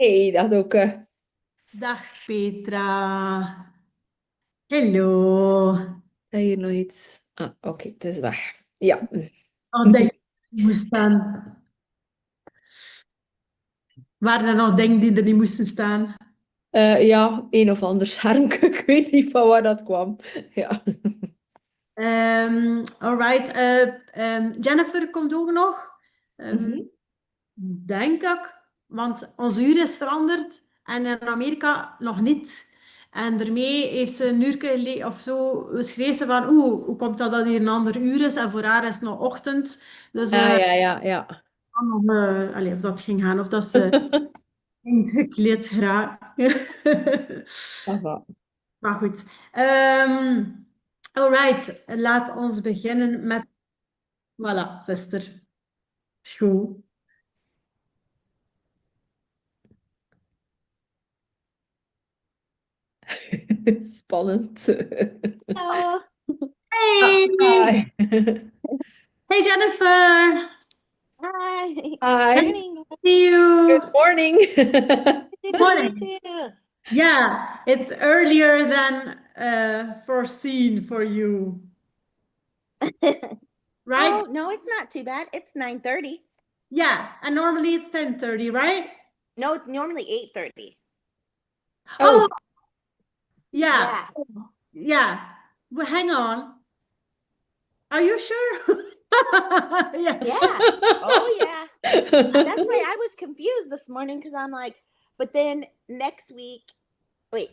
Hey, Deauke. Dag Petra. Hallo. Hier nog iets. Ah, oké, het is weg. Ja. Wat denk je die moest staan? Waren er nog dingen die er niet moesten staan? Ja, een of ander schermpje. Ik weet niet van waar dat kwam. Ja. All right. Jennifer komt ook nog. Mhm. Denk ik, want ons uur is veranderd en in Amerika nog niet. En daarmee heeft ze een uurtje of zo, schreef ze van, hoe komt dat dat hier een ander uur is? En voor haar is het nog ochtend. Dus Ja, ja, ja, ja. nog, of dat ging gaan, of dat ze niet gekleed geraken. Ça va. Maar goed. Alright, laat ons beginnen met... Voilà, zuster. Is goed. Spannend. Hello. Ah, Hey! hi. Hey, Jennifer! Hi. Hi. Morning. See Good you! morning. Good to see you Morning. too. Yeah, it's earlier than foreseen for you, right? Oh, no, it's not too bad. It's 9:30. Yeah, and normally it's 10:30, right? No, it's normally 8:30. Oh, Oh, yeah, Yeah. yeah. Well, hang on. Are you sure? Yeah. Yeah. Oh, yeah. That's why I was confused this morning because I'm like, but then next week, wait,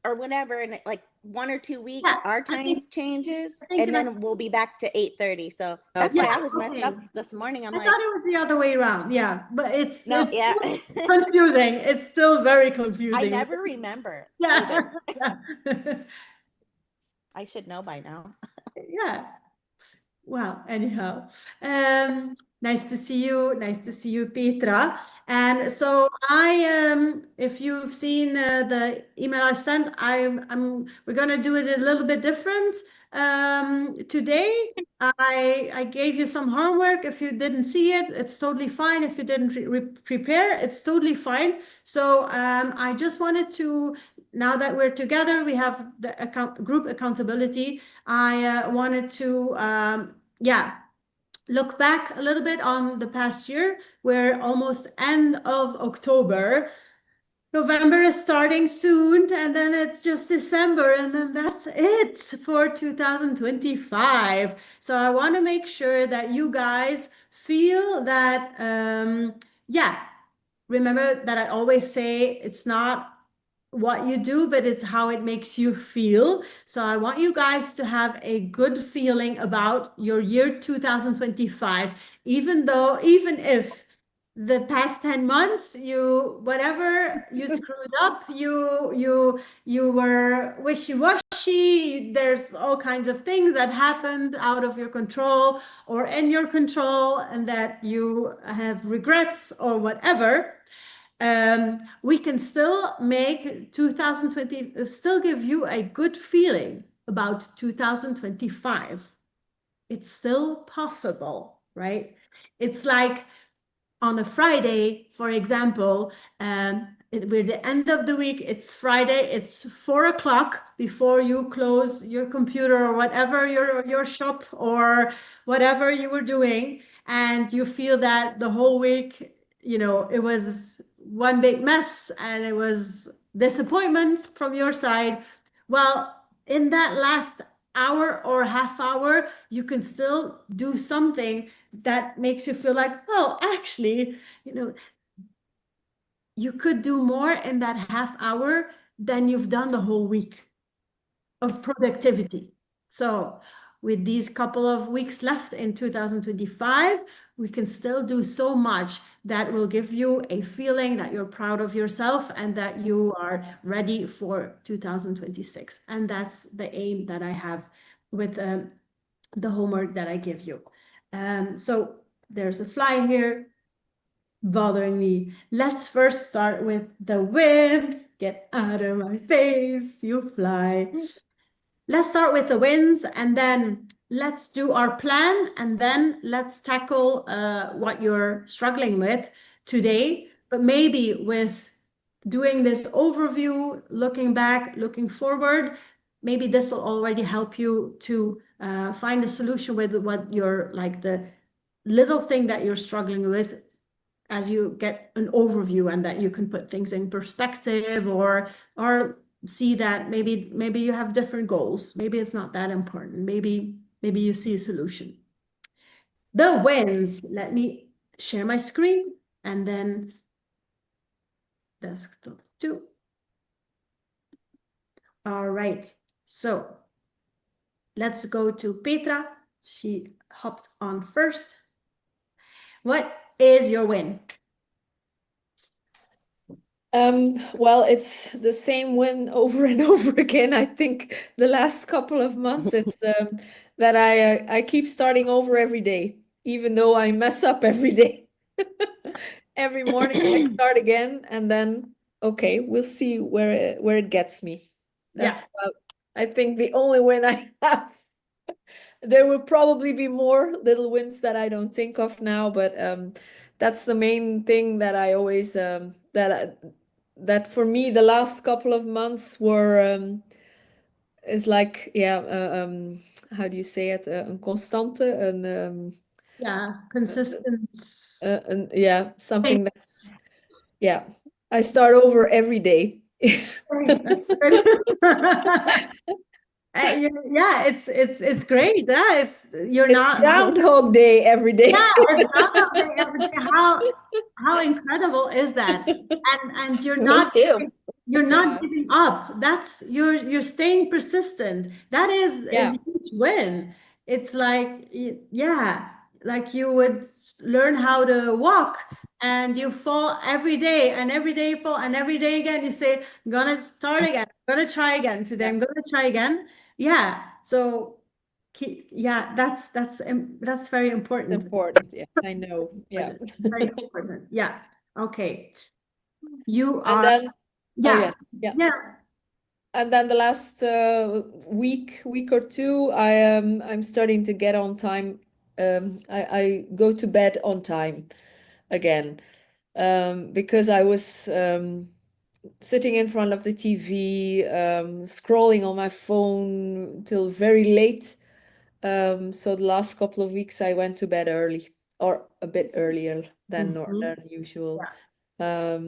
or whenever, in like 1 or 2 weeks, Yeah, our I think time changes I think and that's then we'll be back to 8:30. So that's yeah, why Okay. I was messed okay. up this morning. I'm I like, thought it was the other way around. Yeah, but it's no, it's yeah. still confusing. It's still very I confusing. never remember Yeah. either. Yeah. I should know by now. Yeah. Well, anyhow, nice to see you. Nice to see you, Petra. And so if you've seen the email I sent, we're gonna do it a little bit different today. I gave you some homework. If you didn't see it, it's totally fine. If you didn't prepare, it's totally fine. So I just wanted to, now that we're together, we have the group accountability. I wanted to yeah, look back a little bit on the past year. We're almost end of October. November is starting soon, and then it's just December, and then that's it for 2025. So I want to make sure that you guys feel that, yeah, remember that I always say it's not what you do, but it's how it makes you feel. So I want you guys to have a good feeling about your year 2025, even if the past 10 months whatever you screwed up, you were wishy-washy, there's all kinds of things that happened out of your control or in your control and that you have regrets or whatever. We can still make 2020, still give you a good feeling about 2025. It's still possible, right? It's like on a Friday, for example, we're the end of the week, it's Friday, it's 4 o'clock before you close your computer or whatever, your shop or whatever you were doing, and you feel that the whole week, it was one big mess and it was disappointment from your side. Well, in that last hour or half hour, you can still do something that makes you feel like, oh, actually, you could do more in that half hour than you've done the whole week of productivity. So with these couple of weeks left in 2025, we can still do so much that will give you a feeling that you're proud of yourself and that you are ready for 2026. And that's the aim that I have with the homework that I give you. So there's a fly here bothering me. Let's first start with the wins. Get out of my face, you fly. Let's start with the wins and then let's do our plan and then let's tackle what you're struggling with today. but maybe with doing this overview, looking back, looking forward, maybe this will already help you to find a solution with what you're like the little thing that you're struggling with as you get an overview, and that you can put things in perspective, or see that maybe you have different goals. Maybe it's not that important. Maybe you see a solution. The wins. Let me share my screen and then desktop 2. All right. So let's go to Petra. She hopped on first. What is your win? Well, it's the same win over and over again. I think the last couple of months, it's that I keep starting over every day, even though I mess up every day. Every morning I start again, and then okay, we'll see where it gets me. That's I think the only win I have. There will probably be more little wins that I don't think of now, but that's the main thing that I always that for me the last couple of months were is like how do you say it, een constante, Consistent. yeah, something that's I start over every day. Yeah, it's great. Yeah, you're It's not. Groundhog Day every day. Yeah, it's Groundhog Day every day. How incredible is that? And you're Me not too. you're not Yeah. giving up. That's you're staying persistent. That is a Yeah. huge win. It's like yeah, like you would learn how to walk and you fall every day, and every day you fall, and every day again you say, I'm gonna start again, I'm gonna try again today, Yeah. I'm gonna try again. Yeah. So yeah, that's very important. Important. Yeah, I know. Yeah. It's very important. Yeah. Okay. You And are, then, oh yeah, yeah, yeah. yeah. And then the last week or two, I'm starting to get on time. I go to bed on time again, because I was sitting in front of the TV, scrolling on my phone till very late. So the last couple of weeks I went to bed early, or a bit earlier than Mhm. than usual. Yeah.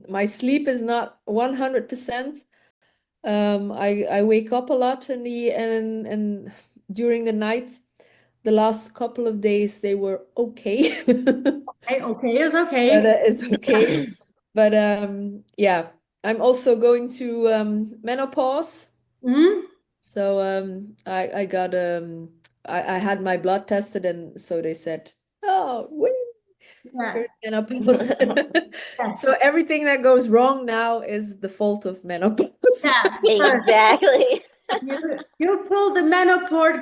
My sleep is not 100%. I wake up a lot in the and during the night. The last couple of days they were okay. Okay, okay is But okay. it's okay. But yeah, I'm also going to menopause. Mhm. So I got I had my blood tested, and so they said, oh, wait, Yeah. you're in menopause. Yes. So everything that goes wrong now is the fault of menopause. Yeah. Exactly. You pulled the menopause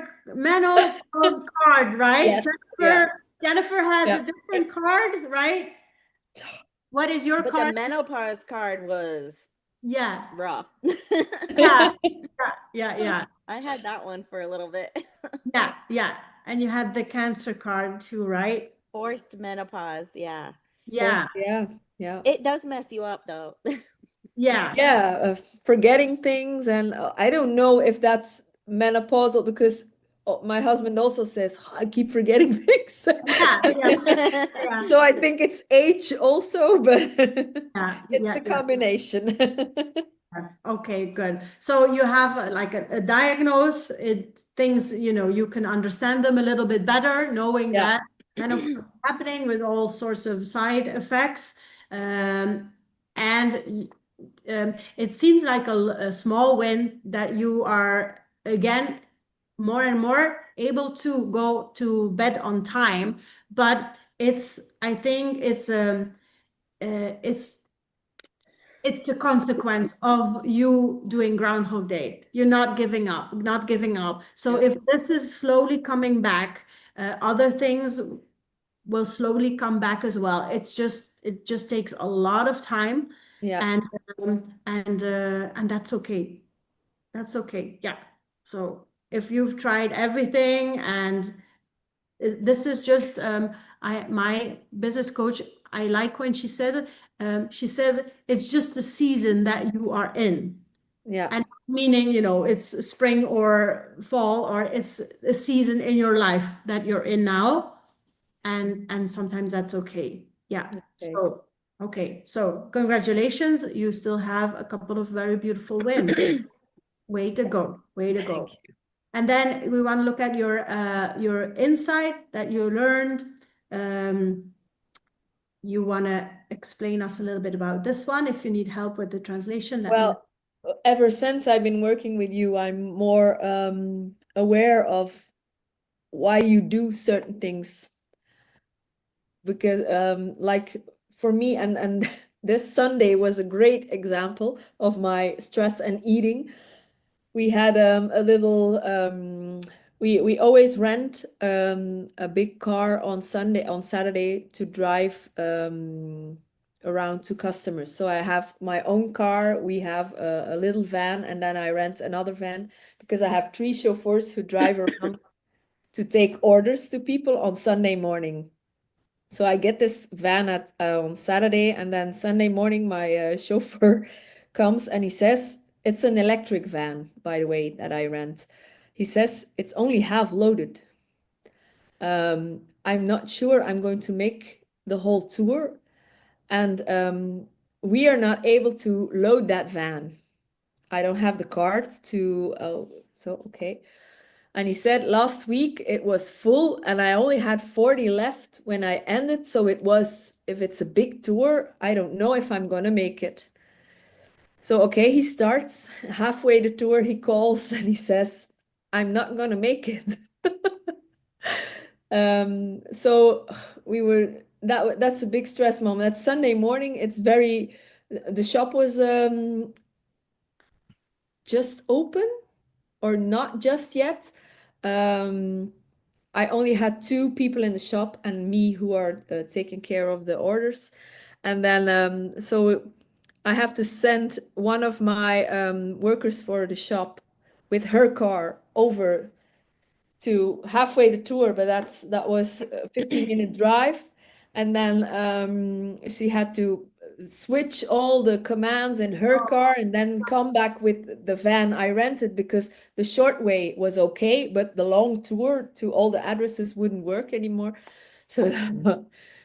card, right? Yes. Yeah. Jennifer has Yeah. a different card, right? What is your But the card? menopause card was Yeah. rough. Yeah. Yeah. I had that one for a little bit. Yeah. Yeah. And you had the cancer card too, right? Forced menopause, yeah. Yeah. Course, yeah. Yeah. It does mess you up though. Yeah. Yeah, forgetting things, and I don't know if that's menopausal because my husband also says, "Oh, I keep forgetting things." Yeah. Yeah. So I think it's age also, but Yeah. it's Yeah. the Yeah. combination. Yes. Okay, good. So you have like a diagnose, things, you can understand them a little bit better, knowing Yeah, that menopause is happening with all sorts of side effects. And it seems like a small win that you are, again, more and more able to go to bed on time. But I think it's a consequence of you doing Groundhog Day. You're not giving up, not giving up. So yeah, if this is slowly coming back, other things will slowly come back as well. It just takes a lot of time, yeah, and and that's okay. That's okay. Yeah. So if you've tried everything, and this is just my business coach. I like when she said, she says, it's just the season that you are in. Yeah. And meaning, it's spring or fall, or it's a season in your life that you're in now. And sometimes that's okay. Yeah. Okay. So, okay. So congratulations. You still have a couple of very beautiful wins. Way to go. Way to go. Thank you. And then we want to look at your insight that you learned. You want to explain us a little bit about this one. If you need help with the translation, let me know. Well, ever since I've been working with you, I'm more aware of why you do certain things. Because like for me, and this Sunday was a great example of my stress and eating. We had a little we always rent a big car on Saturday to drive around to customers. So I have my own car, we have a little van, and then I rent another van because I have three chauffeurs who drive around to take orders to people on Sunday morning. So I get this van at on Saturday, and then Sunday morning my chauffeur comes and he says, it's an electric van, by the way, that I rent. He says it's only half loaded. I'm not sure I'm going to make the whole tour, and we are not able to load that van. I don't have the card to, so okay. And he said last week it was full and I only had 40 left when I ended. So it was, if it's a big tour, I don't know if I'm gonna make it. So, okay, he starts halfway the tour, he calls and he says, I'm not gonna make it. So we were, that's a big stress moment. That Sunday morning, it's very, the shop was just open or not just yet. I only had two people in the shop and me who are taking care of the orders. And then, so I have to send one of my workers for the shop with her car over to halfway the tour, but that was a 15-minute drive. And then she had to switch all the commands in her car and then come back with the van I rented because the short way was okay, but the long tour to all the addresses wouldn't work anymore. So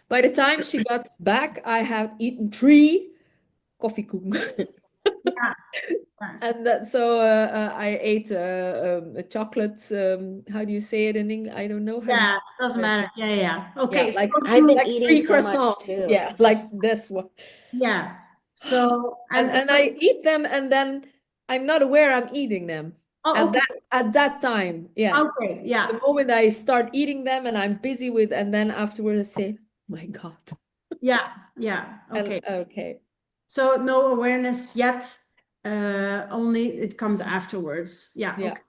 by the time she got back, I had eaten 3 coffee koeken. Yeah. And that, so I ate a chocolate. How do you say it in English? I don't know how do you Yeah, say doesn't it. matter. Yeah, yeah. Yeah, Okay, so like I've been like eating 3 so much croissants. too. Yeah, like this one. yeah. So And I eat them, and then I'm not aware I'm eating them oh, okay. at that time. Yeah, Okay, the yeah. moment I start eating them, and I'm busy with, and then afterwards I say, "My God." Yeah, yeah. And Okay. okay. So no awareness yet. Only it comes afterwards. Yeah, Yeah. okay.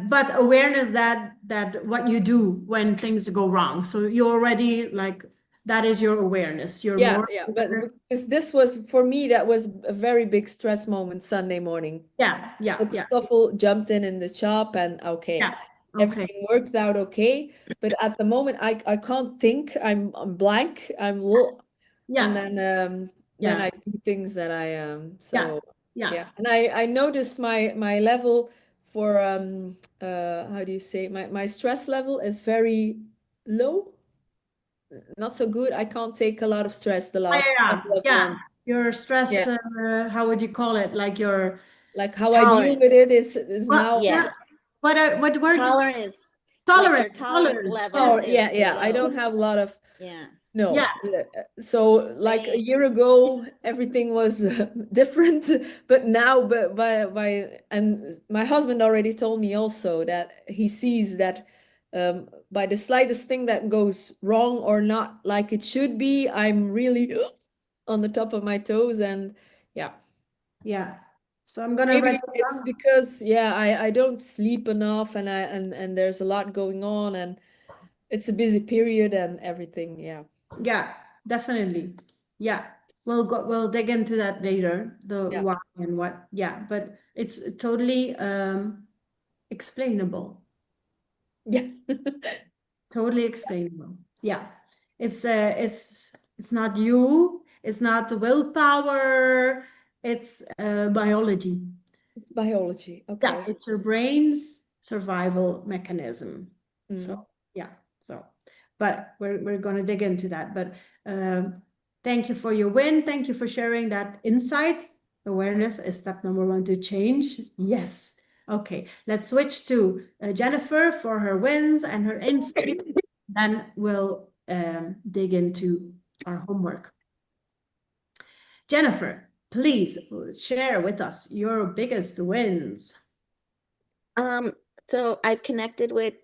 But awareness that what you do when things go wrong. So you already like that is your awareness. You're Yeah, more yeah, but aware. because this was for me, that was a very big stress moment Sunday morning. Yeah, yeah, The yeah, Stoffel jumped in the shop and okay, yeah. Okay. everything worked out okay. But at the moment, I can't think. I'm blank. And Yeah, then yeah, I do things that I yeah, so yeah. yeah. And I noticed my level for how do you say, my stress level is very low, not so good. I can't take a lot of stress the Yeah, last yeah, couple of yeah. months. Your stress, Yeah, how would you call it? Like your like how I deal with Tolerance. it is what? now. Yeah. What word? Tolerance. Like your Tolerance, tolerance tolerance. Yeah, level Oh, is yeah, yeah. I low. don't have a lot of, Yeah. yeah, no. So like a Same. year ago, everything was different, but now, but and my husband already told me also that he sees that by the slightest thing that goes wrong or not like it should be, I'm really on the top of my toes, and yeah. yeah. So I'm gonna Maybe write it it's down. because yeah, I don't sleep enough, and and there's a lot going on, and it's a busy period and everything. Yeah. Yeah, definitely. Yeah. We'll dig into that later, the Yeah. why and what. Yeah, but it's totally explainable. Yeah. Totally explainable. Yeah. It's It's not you. It's not the willpower. It's biology. Biology. Yeah, Okay. it's your brain's survival mechanism. So Mm. yeah, so but we're gonna dig into that. But thank you for your win. Thank you for sharing that insight. Awareness is step number one to change. Yes. Okay, let's switch to Jennifer for her wins and her insight. Then we'll dig into our homework. Jennifer, please share with us your biggest wins. So I've connected with,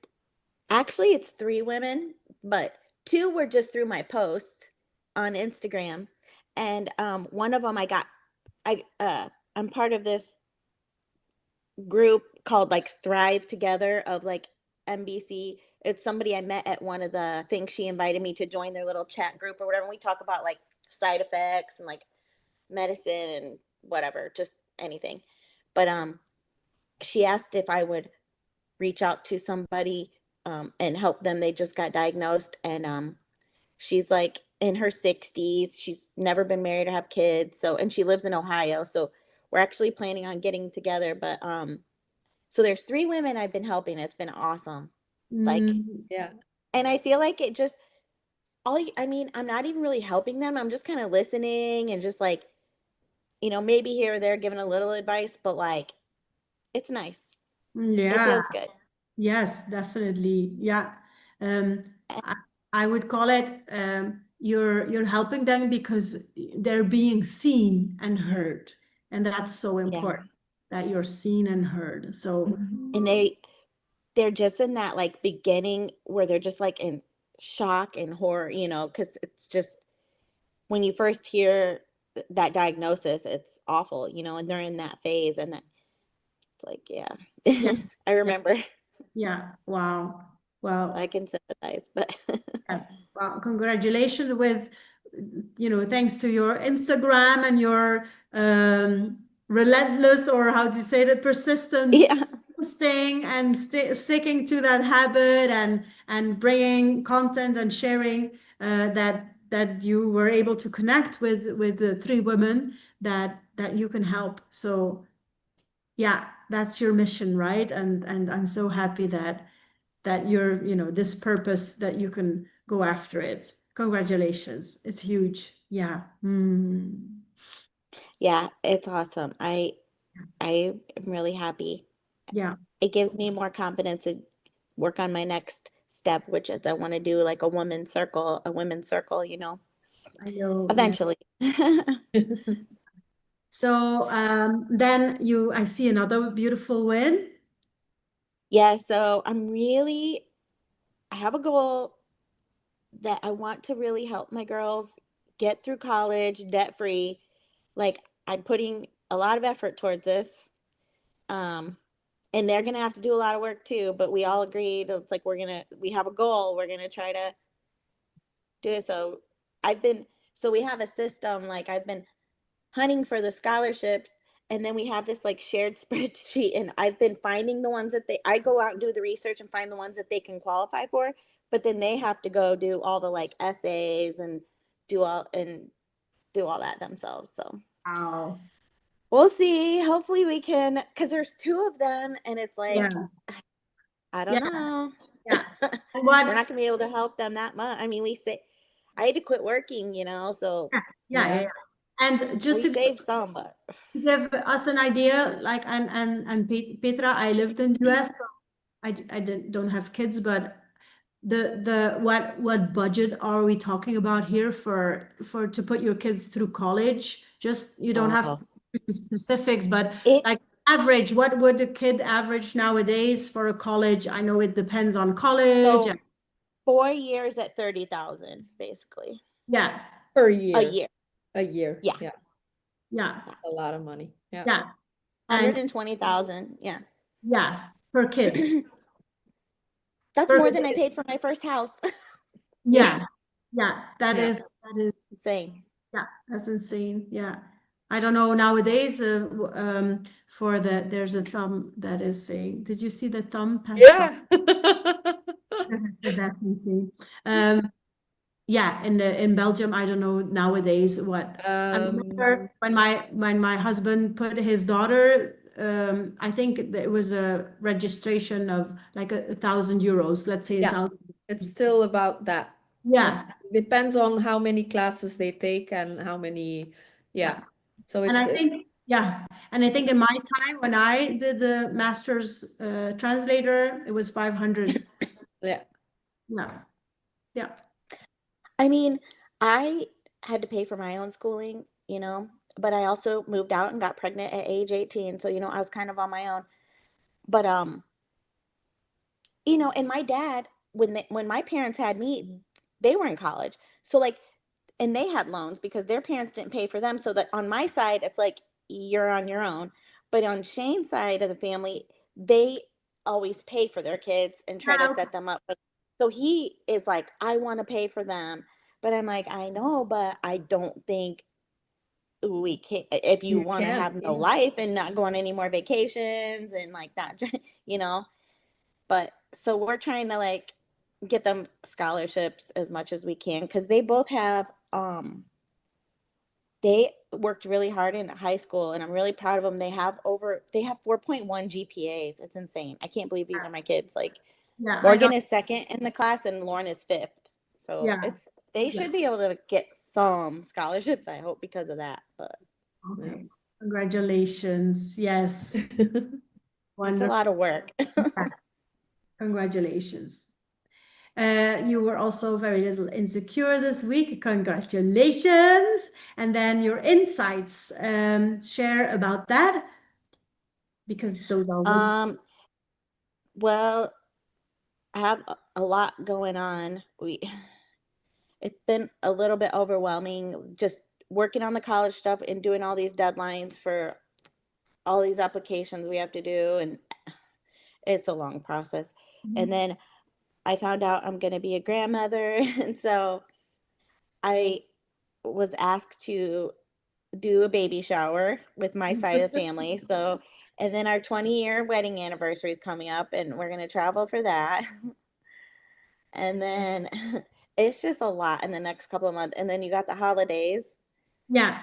actually it's 3 women, but 2 were just through my posts on Instagram. And one of them I'm part of this group called like Thrive Together of like NBC. It's somebody I met at one of the things. She invited me to join their little chat group or whatever. And we talk about like side effects and like medicine and whatever, just anything. But she asked if I would reach out to somebody and help them. They just got diagnosed, and she's like in her 60s. She's never been married or have kids. So, and she lives in Ohio. So we're actually planning on getting together. But so there's 3 women I've been helping. It's been awesome. Like, Mm, Yeah. and I feel like it just I mean, I'm not even really helping them. I'm just kind of listening and just like, maybe here or there giving a little advice, but like it's nice. It yeah. feels good. Yes, definitely. Yeah. Um, I, I would call it you're helping them because they're being seen and heard. And that's so Yeah. important that you're seen and heard. So And they're just in that like beginning where they're just like in shock and horror, because it's just when you first hear that diagnosis, it's awful, and they're in that phase, and it's like, yeah, yeah. I yeah, remember. yeah. Wow. I Well, can sympathize, but yes. Well, congratulations with, thanks to your Instagram and your relentless, or how do you say that, persistent yeah. posting and sticking to that habit and bringing content and sharing that you were able to connect with the 3 women that you can help. So yeah, that's your mission, right? And I'm so happy that you're, this purpose that you can go after it. Congratulations. It's huge. Yeah. Mm. Yeah, it's awesome. I am really happy. Yeah. It gives me more confidence to work on my next step, which is I want to do like a women's circle, I know. Yeah. eventually. So then I see another beautiful win. Yeah, so I have a goal that I want to really help my girls get through college debt free. Like, I'm putting a lot of effort towards this. Um, and they're gonna have to do a lot of work too, but we all agreed it's like we have a goal, we're gonna try to do it. I've been so we have a system, like I've been hunting for the scholarships, and then we have this like shared spreadsheet, and I've been finding the ones that I go out and do the research and find the ones that they can qualify for, but then they have to go do all the like essays and do all that themselves. So Wow. we'll see. Hopefully we can, because there's 2 of them, and it's like, Yeah. I don't Yeah. know. Yeah. We're What? not gonna be able to help them that much. I mean, I had to quit working, so Yeah. Yeah. Yeah. Yeah. Yeah. And just we to saved some, but give us an idea, like Petra, I lived in US, so I don't have kids, but the what budget are we talking about here for to put your kids through college? Just you don't have to oh, do specifics, but it like average, what would a kid average nowadays for a college? I know it depends on college. so 4 years at 30,000, basically Yeah, Per a year. year. A year. Yeah, Yeah. yeah, A lot of money. Yeah. yeah, and 120,000. Yeah, yeah, per kid, that's per more than I kid. paid for my first house. Yeah, Yeah, yeah, Yeah. that is insane. yeah, that's insane. Yeah. I don't know nowadays for there's a thumb that is saying, did you see the thumb past five? Yeah. That's insane. Um, Yeah, in Belgium, I don't know nowadays what. I Um, remember when my husband put his daughter, I think it was a registration of like €1,000, let's say a yeah, thousand. it's still about that. It Yeah, depends on how many classes they take and how many, yeah. yeah. So And I it's think, yeah, and I think in my time when I did the master's translator, it was 500. yeah. Yeah, yeah, I mean, I had to pay for my own schooling, but I also moved out and got pregnant at age 18. So, I was kind of on my own. But and my dad, when my parents had me, they were in college. So like, and they had loans because their parents didn't pay for them. So that on my side, it's like you're on your own. But on Shane's side of the family, they always pay for their kids and try to yeah, set them up. So he is like, I want to pay for them. But I'm like, I know, but I don't think we can. If you You want to can, have no yeah. life and not go on any more vacations and like that, you know. But so we're trying to like get them scholarships as much as we can because they both have they worked really hard in high school and I'm really proud of them. They have 4.1 GPAs. It's insane. I can't believe these are my kids. Like yeah. I Morgan don't. is second in the class and Lauren is fifth. So Yeah, they yeah. should be able to get some scholarships, I hope, because of that. But Yeah. Okay. Congratulations. Yes. it's a Wonderful. lot of work. Yeah, congratulations. You were also very little insecure this week. Congratulations. And then your insights, share about that because those are really, um, well, I have a lot going on. It's been a little bit overwhelming just working on the college stuff and doing all these deadlines for all these applications we have to do, and it's a long process. And then I found out I'm going to be a grandmother and so I was asked to do a baby shower with my side of the family. So and then our 20-year wedding anniversary is coming up and we're going to travel for that. And then it's just a lot in the next couple of months. And then you got the holidays. yeah.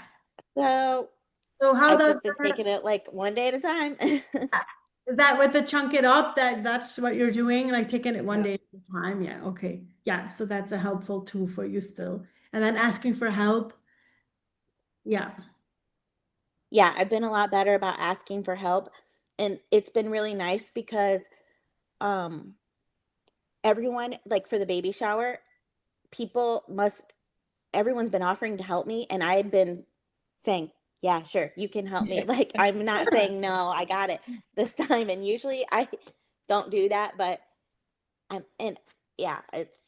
So So how I've does just been that, taking it like one day at a time. is that with the chunk it up that's what you're doing, like taking it one Yeah. day at a time? Yeah, okay. Yeah, so that's a helpful tool for you still. And then asking for help. Yeah. Yeah, I've been a lot better about asking for help. And it's been really nice because um everyone, like for the baby shower, people must everyone's been offering to help me and I had been saying, "Yeah, sure, you can help me." Like I'm not saying no, I got it this time. And usually I don't do that, but and yeah, it's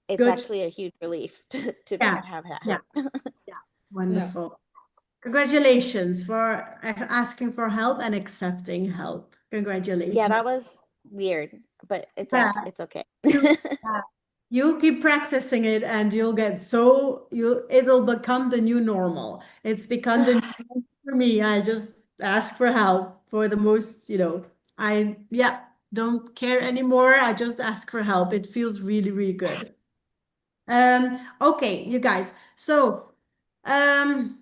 Good. actually a huge relief to Yeah. have that Yeah. help. Yeah. Yeah. Wonderful. Congratulations for asking for help and accepting help. Yeah, Congratulations. that was weird, but Yeah, it's okay. you, yeah, you'll keep practicing it and you'll get so it'll become the new normal. It's become the new normal for me. I just ask for help for the most, I yeah, don't care anymore. I just ask for help. It feels really, really good. Okay, you guys. So, um,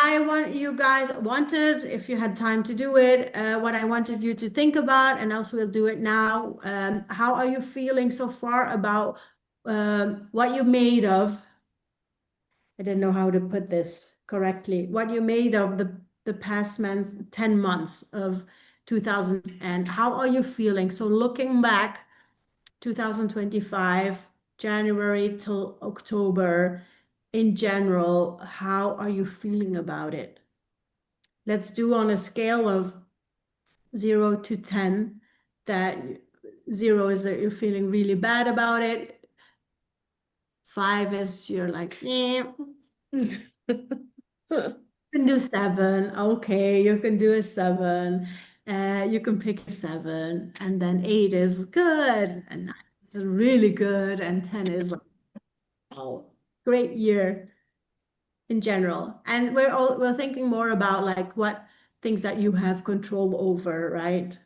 I want you guys wanted, if you had time to do it, what I wanted you to think about, and also we'll do it now. How are you feeling so far about what you made of? I didn't know how to put this correctly. What you made of the past months, 10 months of 2000, and how are you feeling? So looking back, 2025, January till October, in general, how are you feeling about it? Let's do on a scale of 0 to 10, that 0 is that you're feeling really bad about it. 5 is you're like, you can do 7. Okay, you can do a 7. You can pick a 7. And then 8 is good. And 9 is really good. And 10 is like, oh, great year in general. And we're thinking more about like what things that you have control over, right?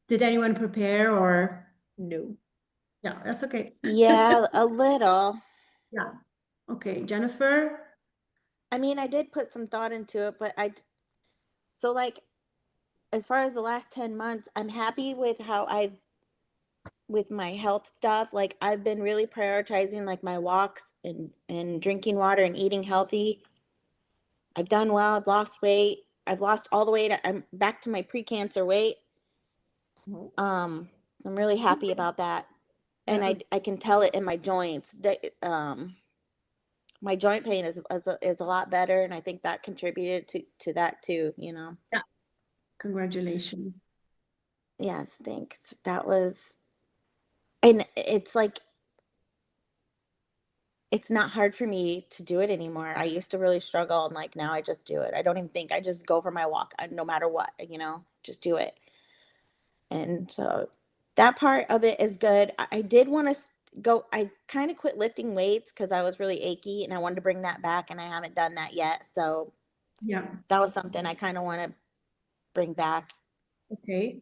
Did anyone prepare or? No. Yeah, that's okay. Yeah, a little. Yeah. Okay, Jennifer. I mean, I did put some thought into it, but so like as far as the last 10 months, I'm happy with how with my health stuff. Like I've been really prioritizing like my walks and drinking water and eating healthy. I've done well. I've lost weight. I've lost all the weight. I'm back to my pre-cancer weight. No. I'm really happy about that. And Yeah. I can tell it in my joints that my joint pain is a lot better, and I think that contributed to that too, you know. Yeah. Congratulations. Yes, thanks. That was, and it's like it's not hard for me to do it anymore. I used to really struggle, and like now I just do it. I don't even think. I just go for my walk, no matter what, you know, just do it. And so that part of it is good. I did want to go, I kind of quit lifting weights because I was really achy and I wanted to bring that back, and I haven't done that yet. So Yeah. that was something I kind of want to bring back, Okay.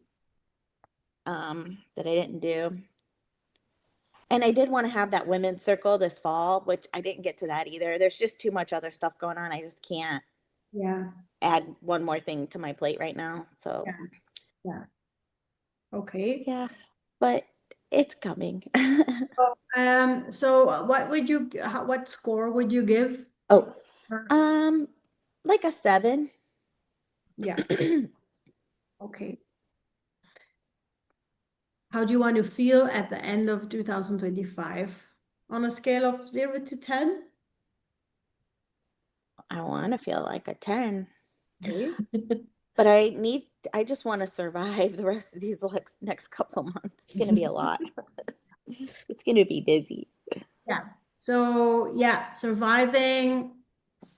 that I didn't do. And I did want to have that women's circle this fall, which I didn't get to that either. There's just too much other stuff going on. I just can't Yeah. add one more thing to my plate right now. So, Yeah. Yeah. Okay. yes, but it's coming. So what would you, what score would you give Oh, her? um, like a 7. Yeah. Okay. How do you want to feel at the end of 2025 on a scale of 0 to 10? I want to feel like a 10, Okay. but I just want to survive the rest of these next couple months. It's going to be a lot. It's going to be busy. Yeah. So yeah, surviving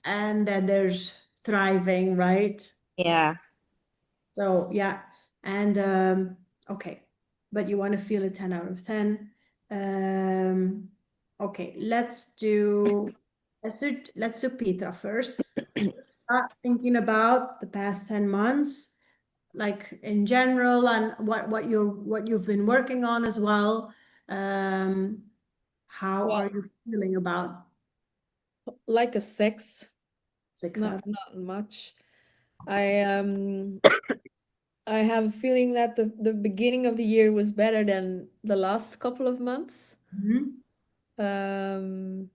and then there's thriving, right? Yeah. So yeah, and okay, but you want to feel a 10 out of 10. Um, okay, let's do Petra first. Thinking about the past 10 months, like in general, and what you've been working on as well. Um, how are Well, you feeling about like a 6, 6 not out? not much. I um I have a feeling that the beginning of the year was better than the last couple of months. Mhm. Um,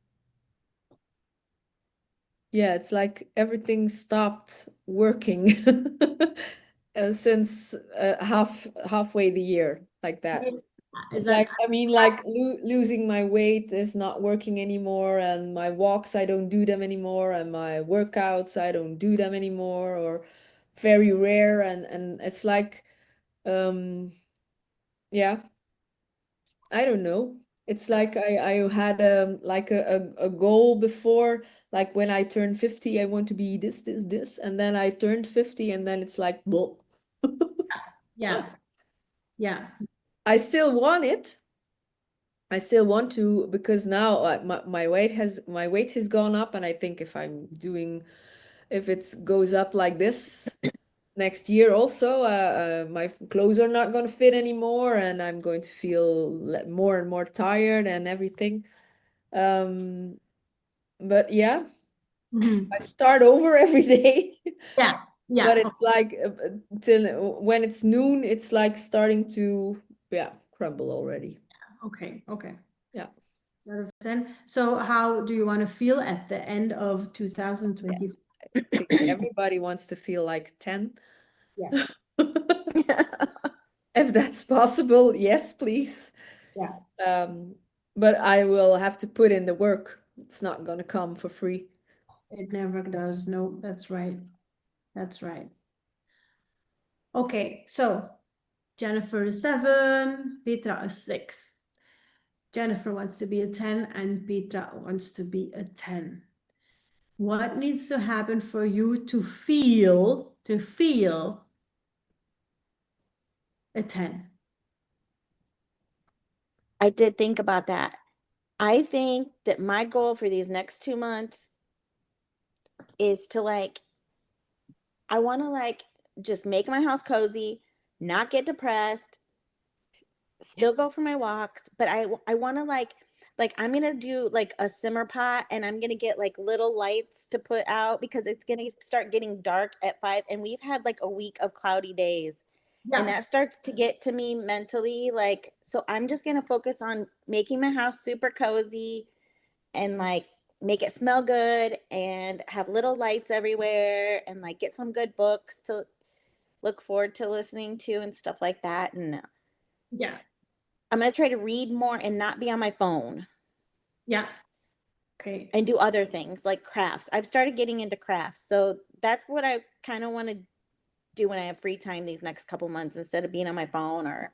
yeah, it's like everything stopped working since halfway the year, like that. Is It's that like, I mean, like losing my weight is not working anymore, and my walks, I don't do them anymore, and my workouts, I don't do them anymore, or very rare, and it's like, um, yeah. I don't know. It's like I had like a goal before, like when I turn 50, I want to be this, and then I turned 50 and then it's like, well, yeah, yeah. I still want it. I still want to because now my weight has gone up, and I think if it goes up like this next year also, my clothes are not going to fit anymore, and I'm going to feel more and more tired and everything. Um, but yeah, Mhm. I start over every day. Yeah, But yeah. it's like till when it's noon, it's like starting to, yeah, crumble already. Okay, okay. Yeah. Out of 10. So how do you want to feel at the end of Yeah. 2020? I think everybody wants to feel like 10. Yes. If that's possible, yes, please. Yeah, Um, but I will have to put in the work. It's not gonna come for free. it never does. No, that's right. That's right. Okay, so Jennifer is 7, Petra is 6. Jennifer wants to be a 10 and Petra wants to be a 10. What needs to happen for you to feel a 10? I did think about that. I think that my goal for these next 2 months is to like, I want to like just make my house cozy, not get depressed, still go for my walks, but I want to like I'm gonna do like a simmer pot, and I'm gonna get like little lights to put out because it's gonna start getting dark at 5, and we've had like a week of cloudy days, and Yeah, that starts to get to me mentally. Like, so I'm just gonna focus on making my house super cozy and like make it smell good and have little lights everywhere and like get some good books to look forward to listening to and stuff like that. And yeah, I'm going to try to read more and not be on my phone yeah. Okay. and do other things like crafts. I've started getting into crafts. So that's what I kind of want to do when I have free time these next couple months instead of being on my phone, or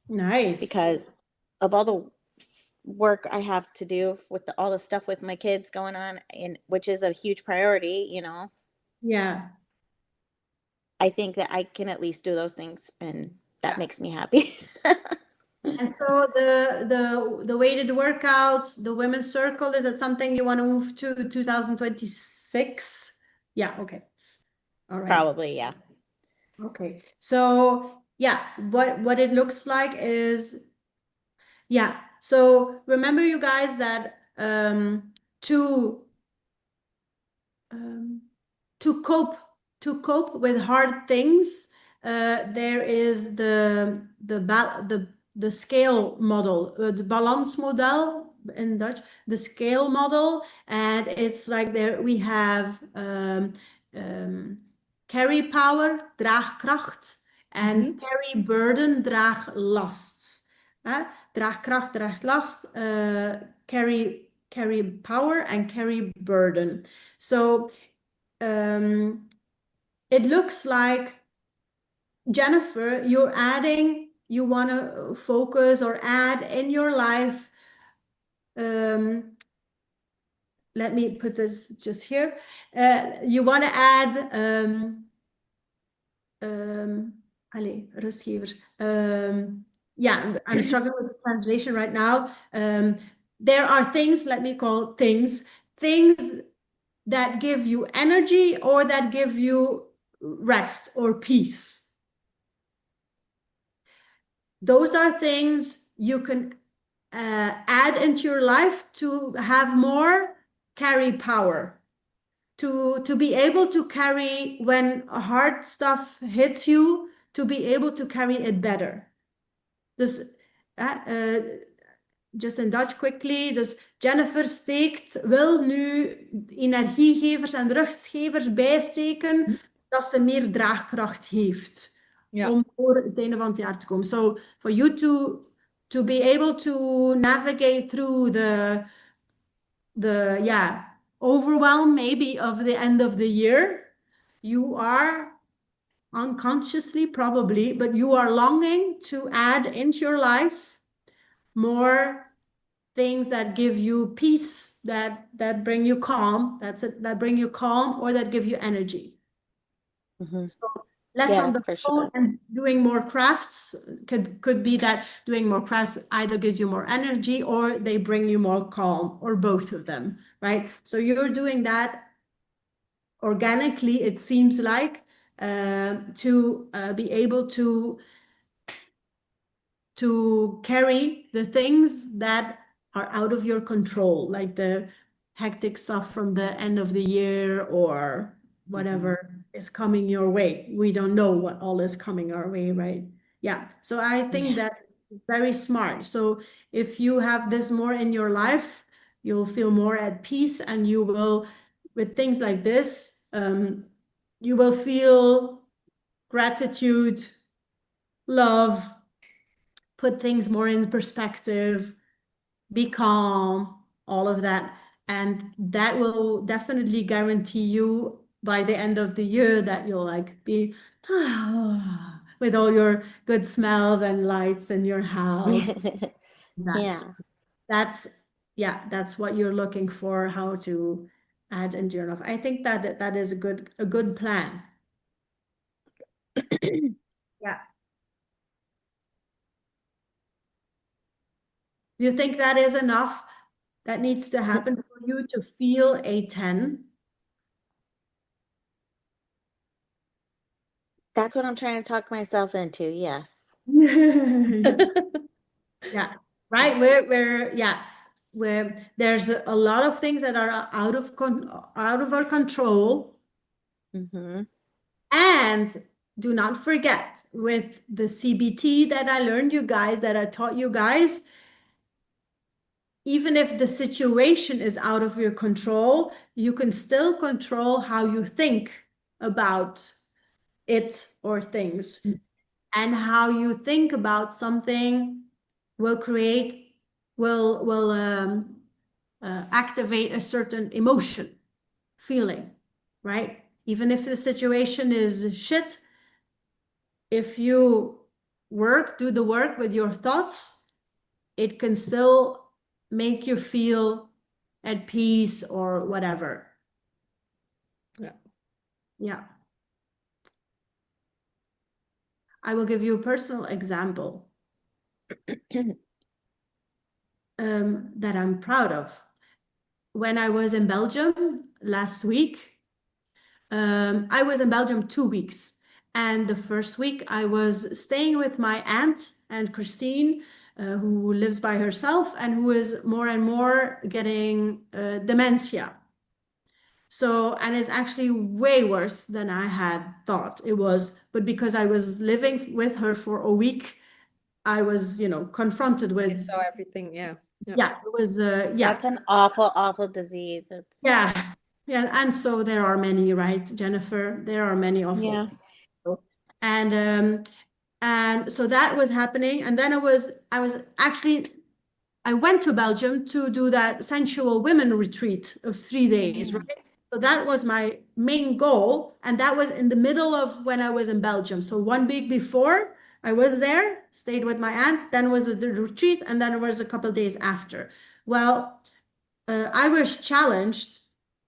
Nice. because of all the work I have to do with all the stuff with my kids going on, and which is a huge priority, you know. Yeah, I think that I can at least do those things, and that yeah. makes me happy. And so the weighted workouts, the women's circle, is it something you want to move to 2026? Yeah, okay. All right. Probably, yeah. Okay. So yeah, what it looks like is, yeah. So remember you guys that to um, to cope with hard things, there is the scale model, the balance model in Dutch, the scale model, and it's like there we have um, carry power, draagkracht, and Hmm. carry burden, draaglast. Draagkracht, draaglast, carry power, and carry burden. So um, it looks like, Jennifer, you want to focus or add in your life. Um, Let me put this just here. You want to add, um, allez, rustgevers. Yeah, I'm struggling with the translation right now. There are things, let me call things that give you energy or that give you rest or peace. Those are things you can add into your life to have more carry power, to be able to carry when hard stuff hits you, to be able to carry it better. Dus just in Dutch quickly. Dus Jennifer wil nu energiegevers en rustgevers bijsteken, dat ze meer draagkracht heeft Yeah. om voor het einde van het jaar te komen. So for you to be able to navigate through the yeah, overwhelm maybe of the end of the year, you are unconsciously probably, but you are longing to add into your life more things that give you peace, that bring you calm. That's it, that bring you calm or that give you energy. Hmm. So less Yeah, on the for phone sure. and doing more crafts could be that doing more crafts either gives you more energy or they bring you more calm, or both of them, right? So you're doing that organically, it seems like, to be able to carry the things that are out of your control, like the hectic stuff from the end of the year or Hmm. whatever is coming your way. We don't know what all is coming our way, right? Yeah. So I think Yeah. that very smart. So if you have this more in your life, you'll feel more at peace, and you will, with things like this, you will feel gratitude, love, put things more in perspective, be calm, all of that. And that will definitely guarantee you by the end of the year that you'll like be with all your good smells and lights in your house. That's Yeah. that's yeah, that's what you're looking for, how to add into your life. I think that that is a good plan. Yeah. Do you think that is enough that needs to happen for you to feel a 10? That's what I'm trying to talk myself into. Yes. Yeah. Yeah. Right. Yeah, where there's a lot of things that are out of our control. Hmm. And do not forget with the CBT that I learned you guys, that I taught you guys, even if the situation is out of your control, you can still control how you think about it or things. And how you think about something will create, will activate a certain emotion, feeling, right? Even if the situation is shit, if you do the work with your thoughts, it can still make you feel at peace or whatever. Yeah. Yeah. I will give you a personal example that I'm proud of. When I was in Belgium last week, I was in Belgium 2 weeks. And the first week I was staying with my aunt and Christine, who lives by herself and who is more and more getting dementia. So, and it's actually way worse than I had thought it was. But because I was living with her for a week, I was, confronted I with, saw everything. Yeah. Yeah. yeah, it was, yeah, That's an awful, awful disease. It's, yeah, yeah. And so there are many, right, Jennifer? There are many awful yeah. people. And so that was happening. And then I was actually, I went to Belgium to do that sensual women retreat of 3 days, right? Mm. So that was my main goal. And that was in the middle of when I was in Belgium. So 1 week before I was there, stayed with my aunt, then was the retreat, and then it was a couple of days after. Well, I was challenged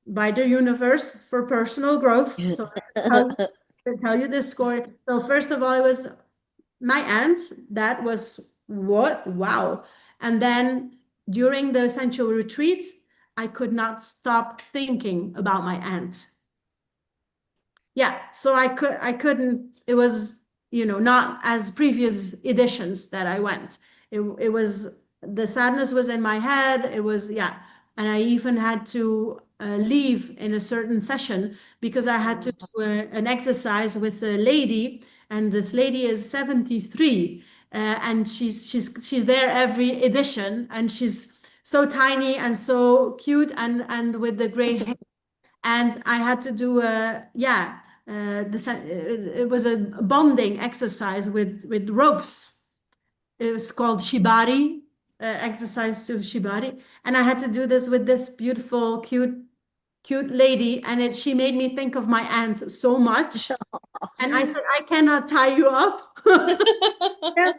by the universe for personal growth. So I tell you this story. So first of all, it was my aunt. That was what? Wow. And then during the sensual retreat, I could not stop thinking about my aunt. Yeah, so I couldn't, it was, not as previous editions that I went. It was, the sadness was in my head. It was, yeah. And I even had to leave in a certain session because I had to do an exercise with a lady, and this lady is 73, and she's there every edition, and she's so tiny and so cute, and with the gray hair. And I had to do it was a bonding exercise with ropes. It was called shibari, exercise to shibari, and I had to do this with this beautiful, cute lady, and she made me think of my aunt so much. And I said, I cannot tie you up. Can't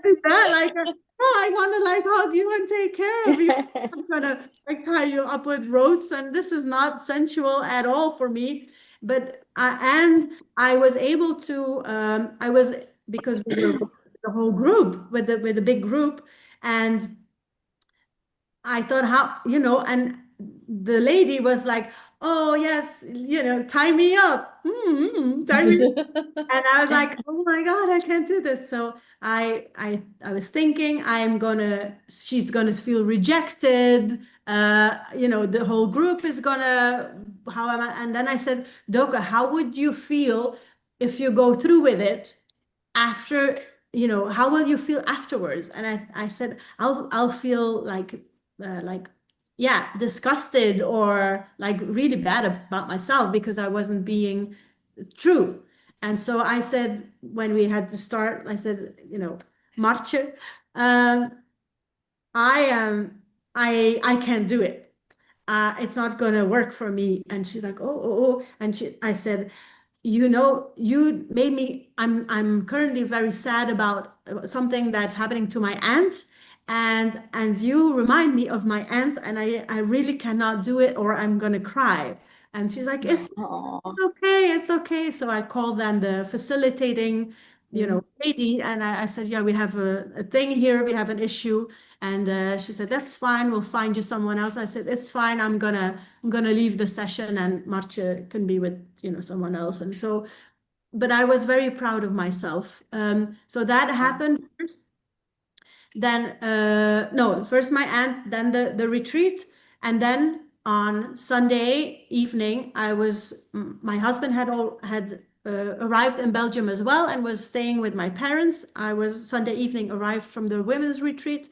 do that. Like, no, I want to like hug you and take care of you. I'm gonna like tie you up with ropes, and this is not sensual at all for me. But and I was able to. I was, because we were the whole group with the big group, and I thought, how, and the lady was like, "Oh yes, tie me up, tie me." And I was like, oh my God, I can't do this. So I was thinking, she's gonna feel rejected. The whole group is gonna, how am I? And then I said, Deauke, how would you feel if you go through with it after, how will you feel afterwards? And I said, I'll feel like, yeah, disgusted or like really bad about myself because I wasn't being true. And so I said, when we had to start, I said, Marche, um, I am, I can't do it. It's not gonna work for me. And she's like, oh. And I said, you made me, I'm currently very sad about something that's happening to my aunt. And you remind me of my aunt, and I really cannot do it or I'm gonna cry. And she's like, Oh. okay, it's okay. So I called then the facilitating, lady, and I said, yeah, we have a thing here, we have an issue. And she said, that's fine, we'll find you someone else. I said, it's fine, I'm gonna leave the session and Marcia can be with, someone else. And so but I was very proud of myself. So that happened first. Then, no, first my aunt, then the retreat. And then on Sunday evening, my husband had arrived in Belgium as well and was staying with my parents. I was Sunday evening arrived from the women's retreat.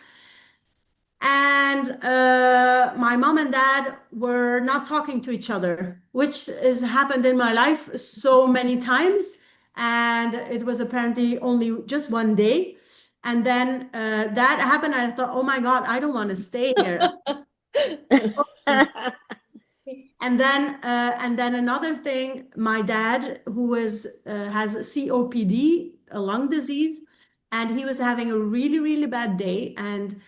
And my mom and dad were not talking to each other, which has happened in my life so many times. And it was apparently only just one day. And then that happened. And I thought, oh my God, I don't want to stay here. And then another thing, my dad, who has COPD, a lung disease, and he was having a really, really bad day. And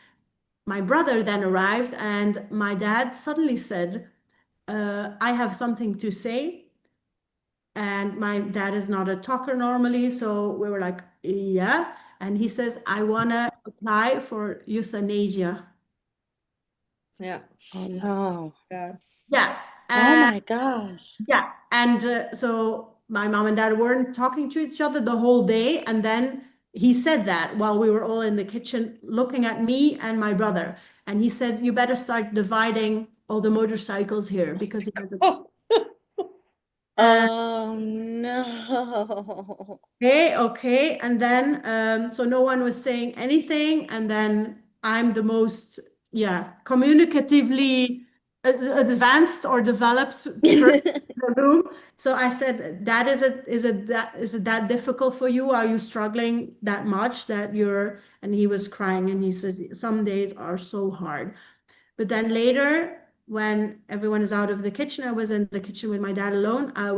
my brother then arrived, and my dad suddenly said, I have something to say. And my dad is not a talker normally. So we were like, yeah. And he says, I want to apply for euthanasia. Yeah. Oh no. Yeah. Yeah. Oh my gosh. Yeah. And so my mom and dad weren't talking to each other the whole day. And then he said that while we were all in the kitchen looking at me and my brother. And he said, you better start dividing all the motorcycles here because he has a Oh, Oh no. okay, okay. And then so no one was saying anything. And then I'm the most, yeah, communicatively advanced or developed person in the room. So I said, Dad, is it that difficult for you? Are you struggling that much that you're, and he was crying and he says, some days are so hard. But then later, when everyone is out of the kitchen, I was in the kitchen with my dad alone. I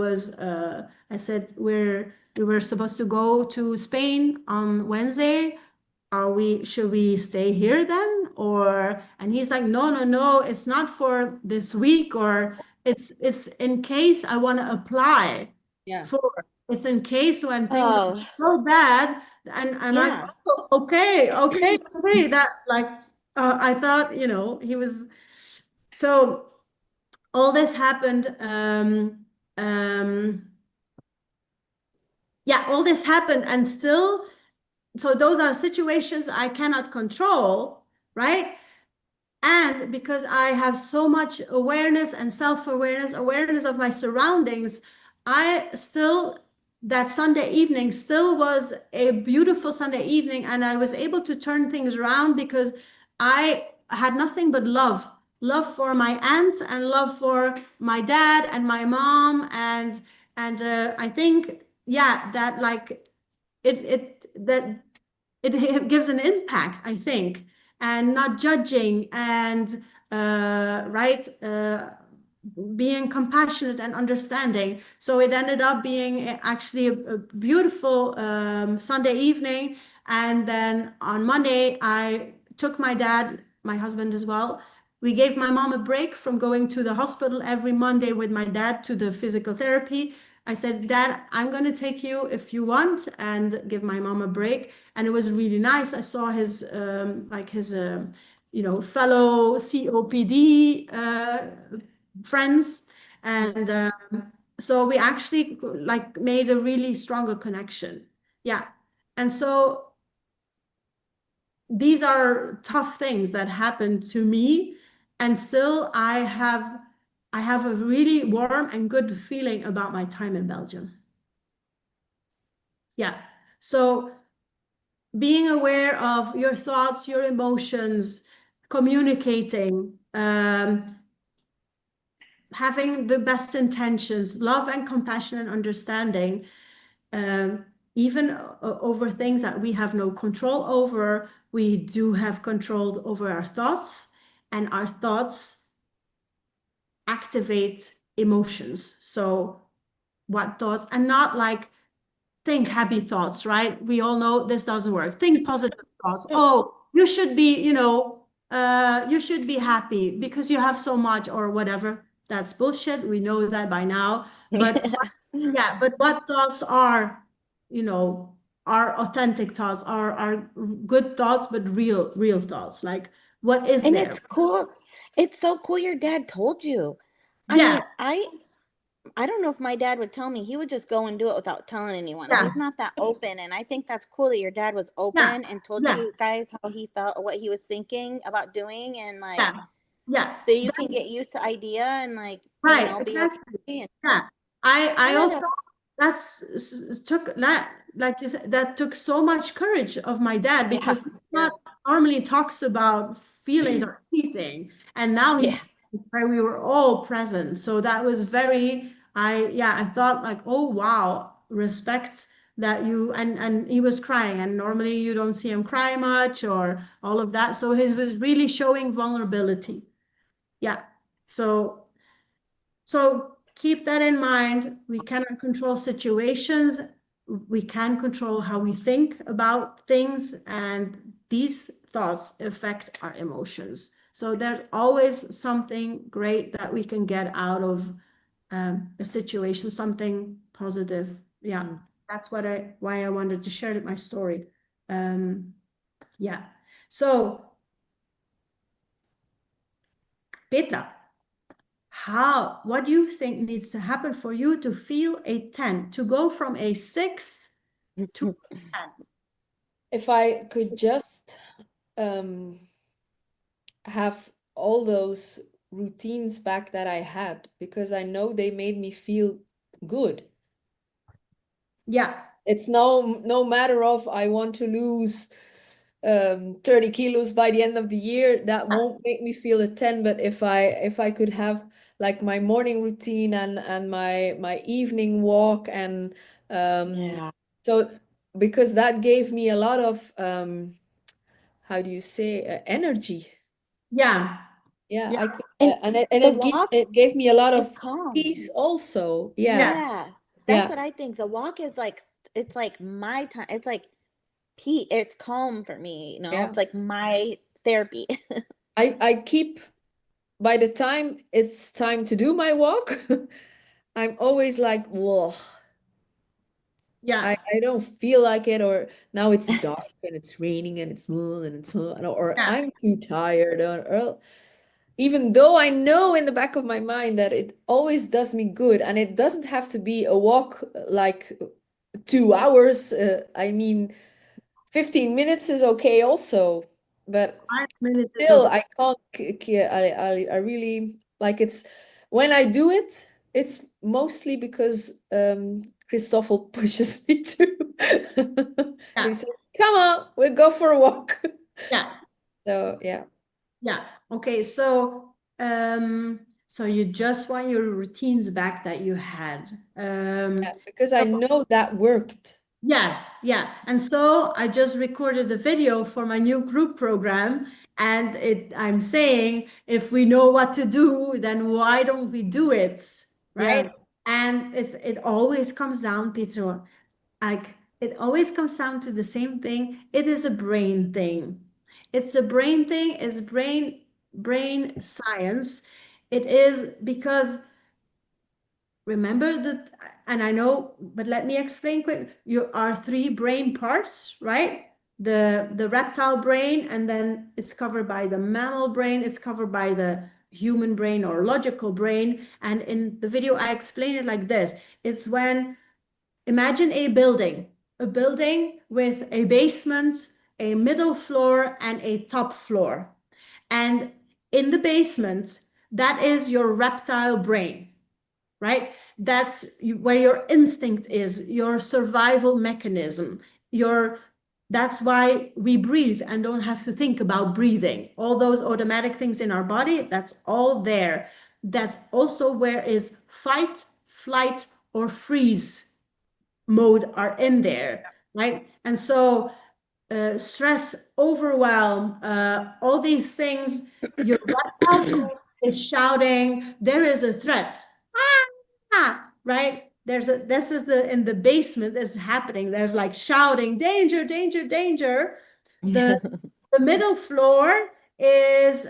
said, we were supposed to go to Spain on Wednesday. Should we stay here then? And he's like, no, no, no, it's not for this week, or it's in case I want to apply yeah. for, it's in case when things are Oh, so bad. And I'm like, yeah. oh, okay, okay, okay. That like, I thought, he was, so all this happened. Yeah, all this happened, and still, so those are situations I cannot control, right? And because I have so much awareness and self-awareness, awareness of my surroundings, I still, that Sunday evening still was a beautiful Sunday evening. And I was able to turn things around because I had nothing but love for my aunt and love for my dad and my mom. And I think, yeah, that like that it gives an impact, I think, and not judging and right, being compassionate and understanding. So it ended up being actually a beautiful Sunday evening. And then on Monday, I took my dad, my husband as well. We gave my mom a break from going to the hospital every Monday with my dad to the physical therapy. I said, Dad, I'm going to take you if you want, and give my mom a break. And it was really nice. I saw his, fellow COPD friends. And so we actually like made a really stronger connection. Yeah. And so these are tough things that happened to me. And still I have a really warm and good feeling about my time in Belgium. Yeah. So being aware of your thoughts, your emotions, communicating, having the best intentions, love and compassion and understanding, even over things that we have no control over, we do have control over our thoughts, and our thoughts activate emotions. So what thoughts, and not like think happy thoughts, right? We all know this doesn't work. Think positive thoughts. Oh, you should be, you should be happy because you have so much or whatever. That's bullshit. We know that by now. But yeah, but what thoughts are, are authentic thoughts, are good thoughts, but real thoughts. Like what is And there? it's cool. It's so cool your dad told you. I Yeah. mean, I don't know if my dad would tell me. He would just go and do it without telling anyone. Yeah, He's not that open, and I think that's cool that your dad was yeah, open and told yeah, you guys how he felt or what he was thinking about doing, and like yeah, yeah. so you can get used to idea and like Right, be okay. exactly. And Yeah, I yeah, also that's took that, like you said, that took so much courage of my dad yeah, because he's not normally talks about feelings or anything, and now yeah, he's where we were all present. So that was very, I thought like, oh wow, respect that you, and he was crying, and normally you don't see him cry much or all of that. So he was really showing vulnerability. Yeah. So. So keep that in mind. We cannot control situations. We can control how we think about things, and these thoughts affect our emotions. So there's always something great that we can get out of a situation, something positive. Yeah, mm, that's why I wanted to share my story. Um, yeah. So Petra, what do you think needs to happen for you to feel a 10, to go from a 6 to a 10? If I could just um, have all those routines back that I had, because I know they made me feel good. Yeah, It's no matter of I want to lose 30 kilos by the end of the year, that won't make me feel a 10. But if I could have like my morning routine and my evening walk, and um yeah, so because that gave me a lot of how do you say, energy. yeah, Yeah, yeah, I could, and and the walk it gave me a lot is of calm. peace also. Yeah, yeah, Yeah, that's yeah, what I think. The walk is like it's like my time. It's like it's calm for me. yeah. It's like my therapy. I keep, by the time it's time to do my walk, I'm always like, whoa, yeah, I don't feel like it, or now it's dark and it's raining and it's or yeah. I'm too tired, or even though I know in the back of my mind that it always does me good, and it doesn't have to be a walk like 2 hours. I mean, 15 minutes is okay also, but 5 minutes is still okay. I can't I really like, it's when I do it, it's mostly because Christoffel pushes me to. He Yeah, says, come on, we'll go for a walk. yeah, So yeah, yeah. Okay, so you just want your routines back that you had. yeah, because I know that worked. Yes, yeah. And so I just recorded a video for my new group program, and I'm saying if we know what to do, then why don't we do it? Yeah, Right? And it always comes down, Peter, like it always comes down to the same thing. It is a brain thing. It's a brain thing, it's brain science. It is because remember that, and I know, but let me explain quick. You are three brain parts, right? The reptile brain, and then it's covered by the mammal brain, it's covered by the human brain or logical brain. And in the video, I explain it like this. It's when imagine a building with a basement, a middle floor, and a top floor. And in the basement, that is your reptile brain, right? That's where your instinct is, your survival mechanism, your that's why we breathe and don't have to think about breathing. All those automatic things in our body, that's all there. That's also where is fight, flight, or freeze mode are in there, right? And so stress, overwhelm, all these things, your reptile brain is shouting, there is a threat. Right? This is in the basement is happening. There's like shouting, danger, danger, danger. The, the middle floor is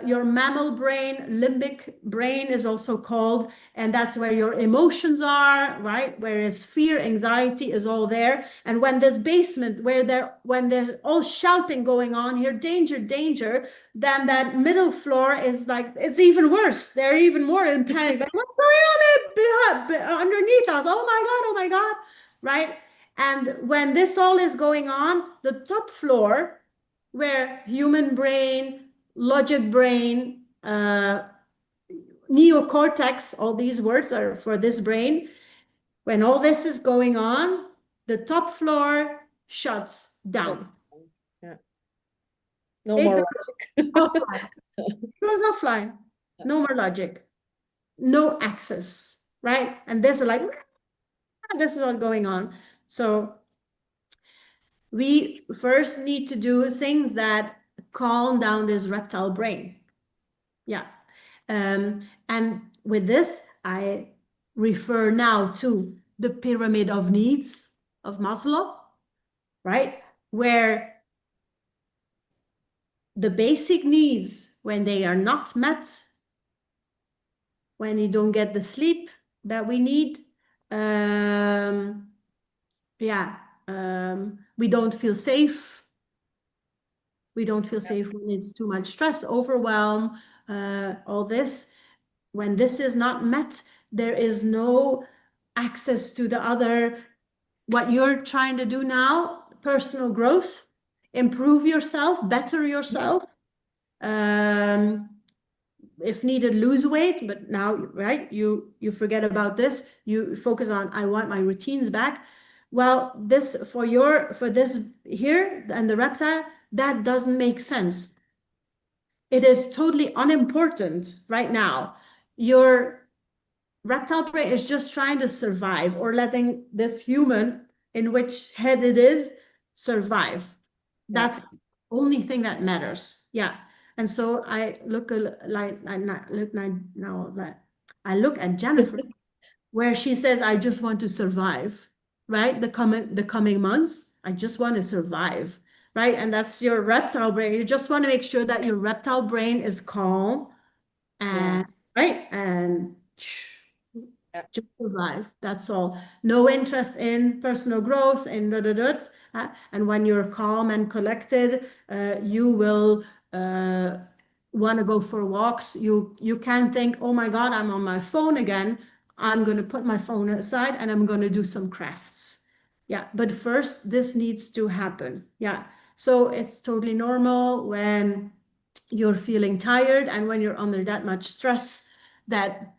your mammal brain, limbic brain is also called, and that's where your emotions are, right? Whereas fear, anxiety is all there. And when this basement, when they're all shouting going on here, danger, danger, then that middle floor is like, it's even worse. They're even more in panic. Like, what's going on underneath us? Oh my God, right? And when this all is going on, the top floor, where human brain, logic brain, neocortex, all these words are for this brain. When all this is going on, the top floor shuts down. Yeah. No It more goes offline. It goes offline. No more logic. No access, right? And this is like, this is what's going on. So we first need to do things that calm down this reptile brain. Yeah. And with this, I refer now to the pyramid of needs of Maslow, right? Where the basic needs, when they are not met, when you don't get the sleep that we need, yeah, we don't feel safe. We don't feel safe when it's too much stress, overwhelm, all this. When this is not met, there is no access to the other, what you're trying to do now, personal growth, improve yourself, better yourself. If needed, lose weight, but now, right, you forget about this. You focus on, I want my routines back. Well, this for this here and the reptile, that doesn't make sense. It is totally unimportant right now. Your reptile brain is just trying to survive, or letting this human, in which head it is, survive. That's the only thing that matters. Yeah. And so I look like I look now that I look at Jennifer, where she says, I just want to survive, right? The coming months, I just want to survive, right? And that's your reptile brain. You just want to make sure that your reptile brain is calm and right, and just survive. That's all. No interest in personal growth and and when you're calm and collected, you will want to go for walks. You can think, oh my God, I'm on my phone again. I'm going to put my phone aside and I'm going to do some crafts. Yeah, but first this needs to happen. Yeah. So it's totally normal when you're feeling tired and when you're under that much stress that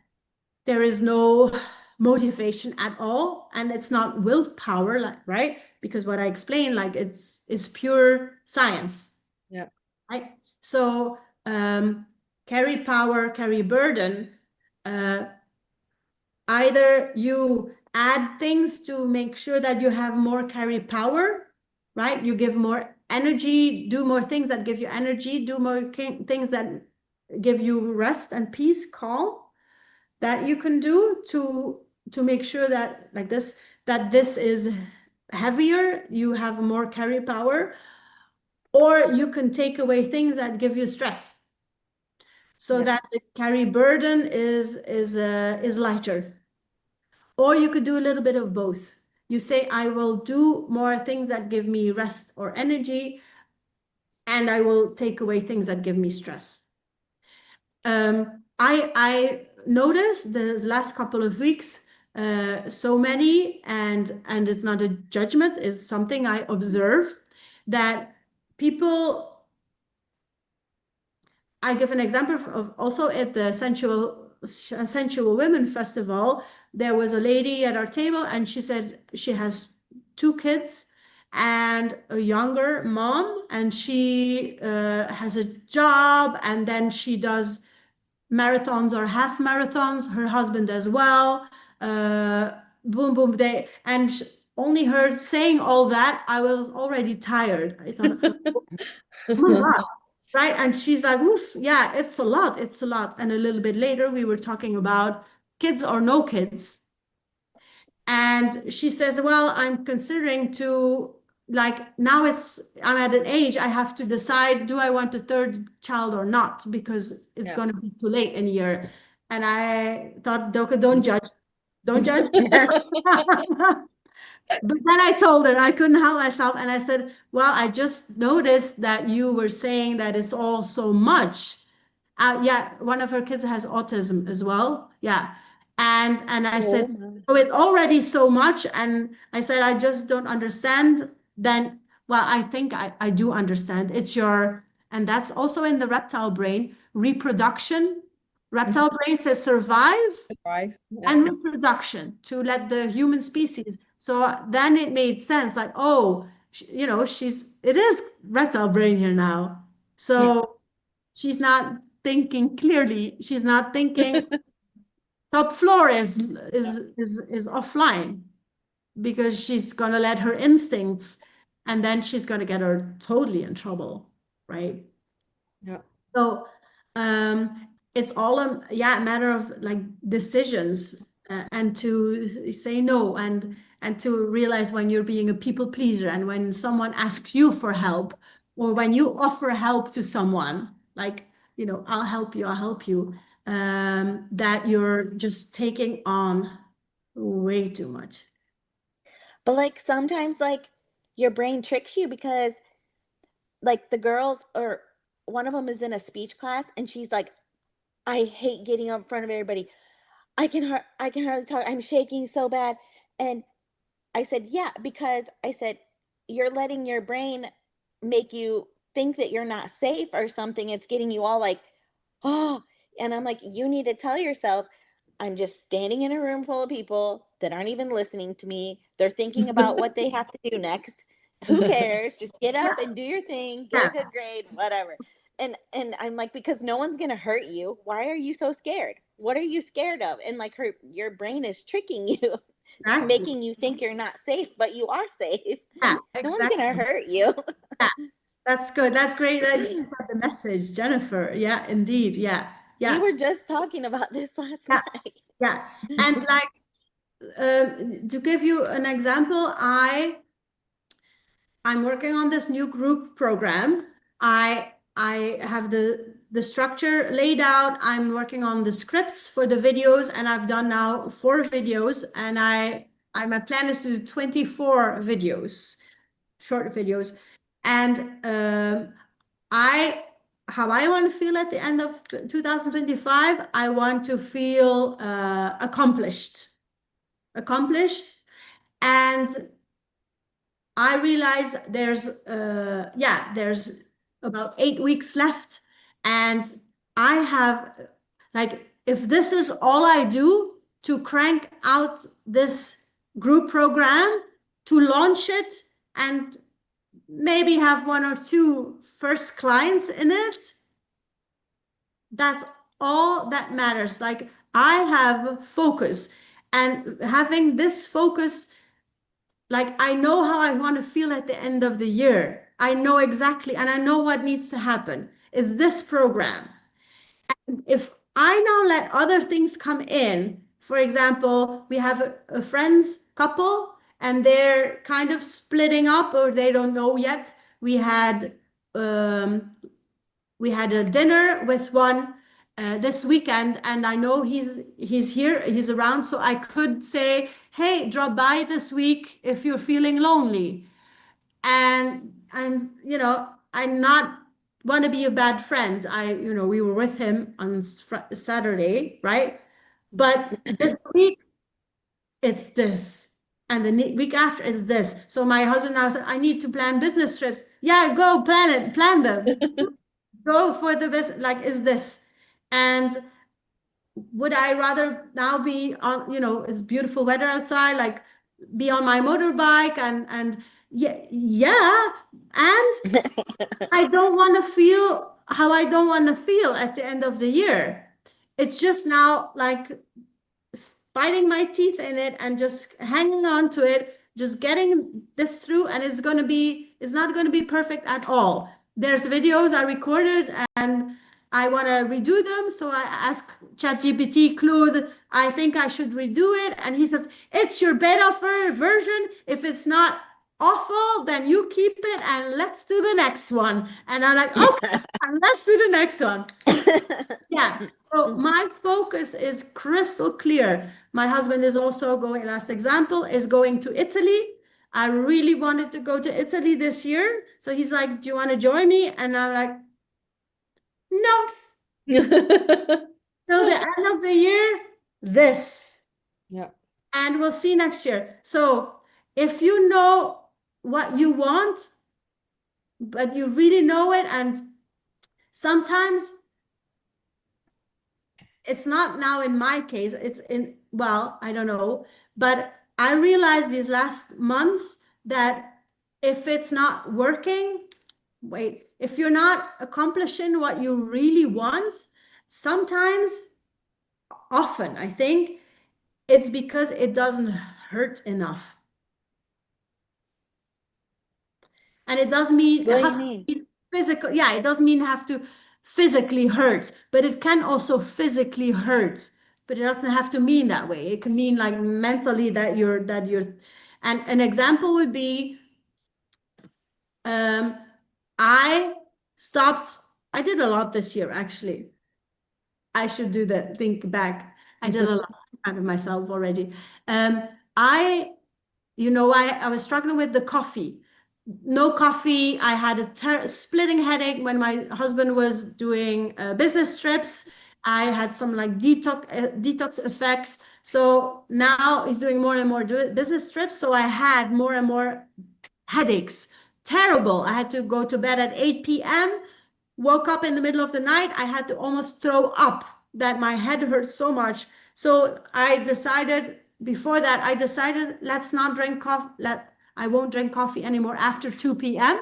there is no motivation at all, and it's not willpower, like, right? Because what I explained, like, it's pure science. Yeah. Right. So carry power, carry burden. Either you add things to make sure that you have more carry power, right? You give more energy, do more things that give you energy, do more things that give you rest and peace, calm, that you can do to make sure that, like this, that this is heavier, you have more carry power, or you can take away things that give you stress, so that the carry burden is lighter. Or you could do a little bit of both. You say, I will do more things that give me rest or energy, and I will take away things that give me stress. I noticed the last couple of weeks, so many, and it's not a judgment, it's something I observe, that people. I give an example of also at the Sensual Women Festival. There was a lady at our table, and she said she has two kids and a younger mom, and she has a job, and then she does marathons or half marathons, her husband as well. Boom, boom, they, and only her saying all that, I was already tired. I thought, oh my God, right? And she's like, oof, yeah, it's a lot, it's a lot. And a little bit later, we were talking about kids or no kids. And she says, well, I'm considering to like now I'm at an age I have to decide, do I want a third child or not? Because it's Yeah. going to be too late in a year. And I thought, Deauke, don't judge. Don't judge. But then I told her I couldn't help myself. And I said, well, I just noticed that you were saying that it's all so much. Yeah, one of her kids has autism as well. Yeah. And I Oh said, my. so it's already so much. And I said, I just don't understand. Then, well, I think I do understand. It's your, and that's also in the reptile brain, reproduction. Reptile brain says survive Right. Yeah. and reproduction to let the human species. So then it made sense, like, oh, it is reptile brain here now. Yeah. So she's not thinking clearly. She's not thinking top floor is offline because she's gonna let her instincts, and then she's gonna get her totally in trouble, right? Yeah. So it's all a matter of like decisions, and to say no, and to realize when you're being a people pleaser, and when someone asks you for help, or when you offer help to someone, like, I'll help you, that you're just taking on way too much. But like sometimes like your brain tricks you because like the girls or one of them is in a speech class and she's like, I hate getting up in front of everybody. I can hardly talk. I'm shaking so bad. And I said, yeah, because I said, you're letting your brain make you think that you're not safe or something. It's getting you all like, oh, and I'm like, you need to tell yourself, I'm just standing in a room full of people that aren't even listening to me. They're thinking about what they have to do next. Who cares? Just get Yeah, up and do your thing, get a yeah, good grade, whatever. And I'm like, because no one's gonna hurt you. Why are you so scared? What are you scared of? And like your brain is tricking you, exactly. making you think you're not safe, but you are safe. Yeah, No one's gonna exactly. hurt you. Yeah. That's good. That's great that you got the message, Jennifer. Yeah, indeed. Yeah. We Yeah. were just talking about this last Yeah. night. Yeah. And like, to give you an example, I'm working on this new group program. I have the structure laid out. I'm working on the scripts for the videos, and I've done now 4 videos, and my plan is to do 24 videos, short videos. And I how I want to feel at the end of 2025, I want to feel accomplished. And I realize there's about 8 weeks left, and I have, like, if this is all I do to crank out this group program, to launch it, and maybe have 1 or 2 first clients in it, that's all that matters. Like, I have focus, and having this focus, like, I know how I want to feel at the end of the year. I know exactly, and I know what needs to happen is this program. If I now let other things come in, for example, we have a friends couple and they're kind of splitting up, or they don't know yet. Um, we had a dinner with one this weekend, and I know he's here, he's around, so I could say, hey, drop by this week if you're feeling lonely. And I'm not want to be a bad friend. We were with him on Saturday, right? But this week it's this, and the week after it's this. So my husband now said, I need to plan business trips. Yeah, go plan them. Go for the best, like, is this. And would I rather now be on, it's beautiful weather outside, like, be on my motorbike, and yeah, and I don't want to feel how I don't want to feel at the end of the year. It's just now like biting my teeth in it and just hanging on to it, just getting this through. And it's not going to be perfect at all. There's videos I recorded and I want to redo them. So I ask ChatGPT, Claude, I think I should redo it. And he says, it's your beta version. If it's not awful, then you keep it and let's do the next one. And I'm like, okay, and let's do the next one. Yeah. So my focus is crystal clear. My husband is also going, last example, is going to Italy. I really wanted to go to Italy this year. So he's like, do you want to join me? And I'm like, no. Till the end of the year, this. Yeah. And we'll see next year. So if you know what you want, but you really know it, and sometimes it's not now in my case, it's in, well, I don't know, but I realized these last months that if it's not working, wait, if you're not accomplishing what you really want, sometimes, often, I think, it's because it doesn't hurt enough. And it doesn't mean What do you have to mean? be physical. Yeah, it doesn't mean have to physically hurt, but it can also physically hurt. But it doesn't have to mean that way. It can mean like mentally that you're, and an example would be, um, I stopped, I did a lot this year, actually. I should do that, think back. I did a lot of myself already. I I was struggling with the coffee. No coffee. I had a splitting headache when my husband was doing business trips. I had some like detox effects. So now he's doing more and more business trips. So I had more and more headaches. Terrible. I had to go to bed at 8 p.m. Woke up in the middle of the night. I had to almost throw up that my head hurt so much. So I decided, before that, I decided, let's not drink coffee. I won't drink coffee anymore after 2 p.m.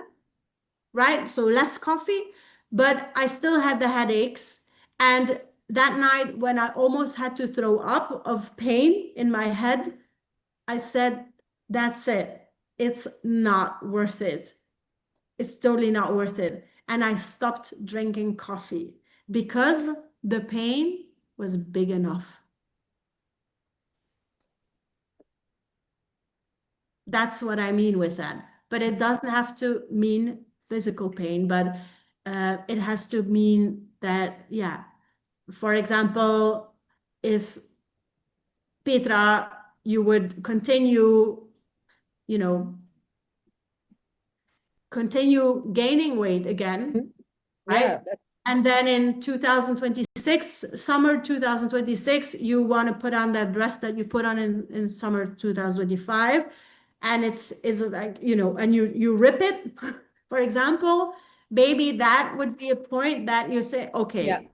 Right? So less coffee, but I still had the headaches. And that night, when I almost had to throw up of pain in my head, I said, that's it. It's not worth it. It's totally not worth it. And I stopped drinking coffee because the pain was big enough. That's what I mean with that. But it doesn't have to mean physical pain, but it has to mean that, yeah, for example, if Petra, you would continue, you know, continue gaining weight again, right? Yeah, that's And then in 2026, summer 2026, you want to put on that dress that you put on in summer 2025. And it's like, and you rip it, for example, maybe that would be a point that you say, yeah. okay,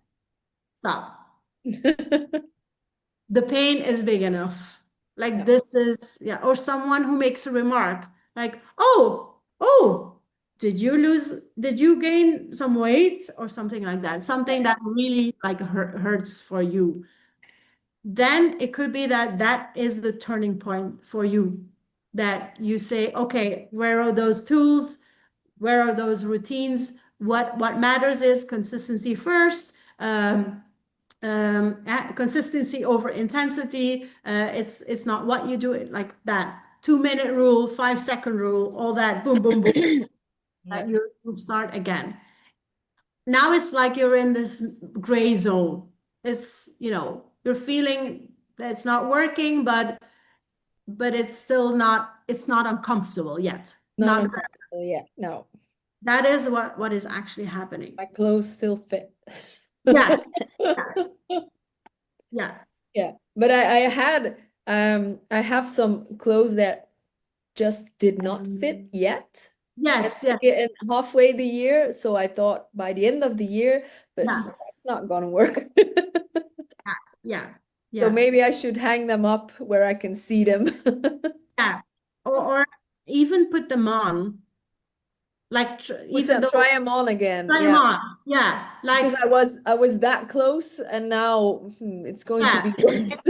stop. The pain is big enough. Like Yeah. this is, yeah, or someone who makes a remark like, oh, did you gain some weight or something like that? Something that really like hurts for you. Then it could be that that is the turning point for you, that you say, okay, where are those tools? Where are those routines? What matters is consistency first. Consistency over intensity. It's not what you do, it like that 2 minute rule, 5 second rule, all that, boom, boom, boom. Yeah. You start again. Now it's like you're in this gray zone. It's, you're feeling that it's not working, but it's still not, it's not uncomfortable yet. Not Not uncomfortable yet. No, that is what is actually happening. my clothes still fit. Yeah, yeah, Yeah, but I have some clothes that just did not fit yet. And yes, yes, in halfway the year, so I thought by the end of the year, but yeah, that's not gonna work. yeah, So yeah. maybe I should hang them up where I can see them. Yeah, or even put them on, like even though Try them on again. try them Yeah, on. Yeah, like because I was that close, and now it's going to yeah, be worse.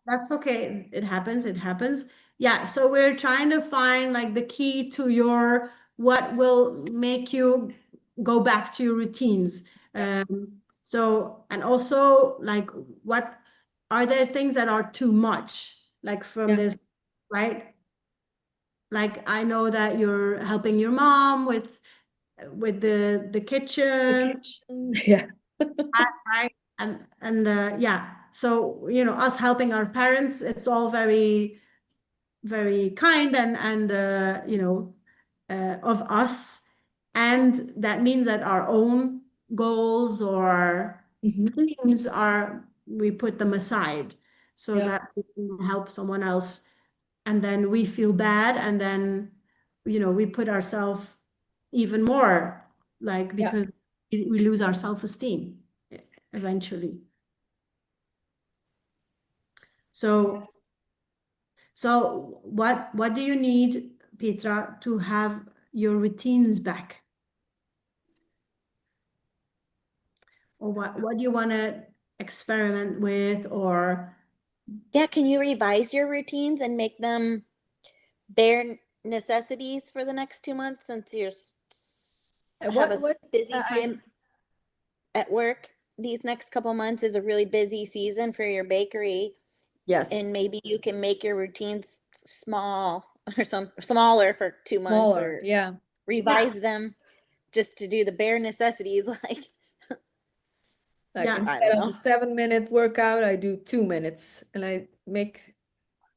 that's okay. It happens. It happens. Yeah. So we're trying to find like the key to your what will make you go back to your routines. So and also like what are there things that are too much, like from Yeah. this, right? like I know that you're helping your mom with the The kitchen, kitchen. Yeah. right? And yeah, so us helping our parents, it's all very very kind and of us, and that means that our own goals or Hmm. dreams are we put them aside so Yeah. that we can help someone else, and then we feel bad, and then we put ourselves even more, like, Yeah. because we lose our self-esteem eventually. So Yes. so what do you need, Petra, to have your routines back? Or what do you want to experiment with? Or Yeah, can you revise your routines and make them bare necessities for the next 2 months since have a What, busy I, time at work? These next couple months is a really busy season for your bakery, yes, and maybe you can make your routines small or some smaller for 2 months, smaller. or Yeah. yeah, revise them just to do the bare necessities. Like, Like yeah, I instead don't of a know. 7 minute workout, I do 2 minutes and I make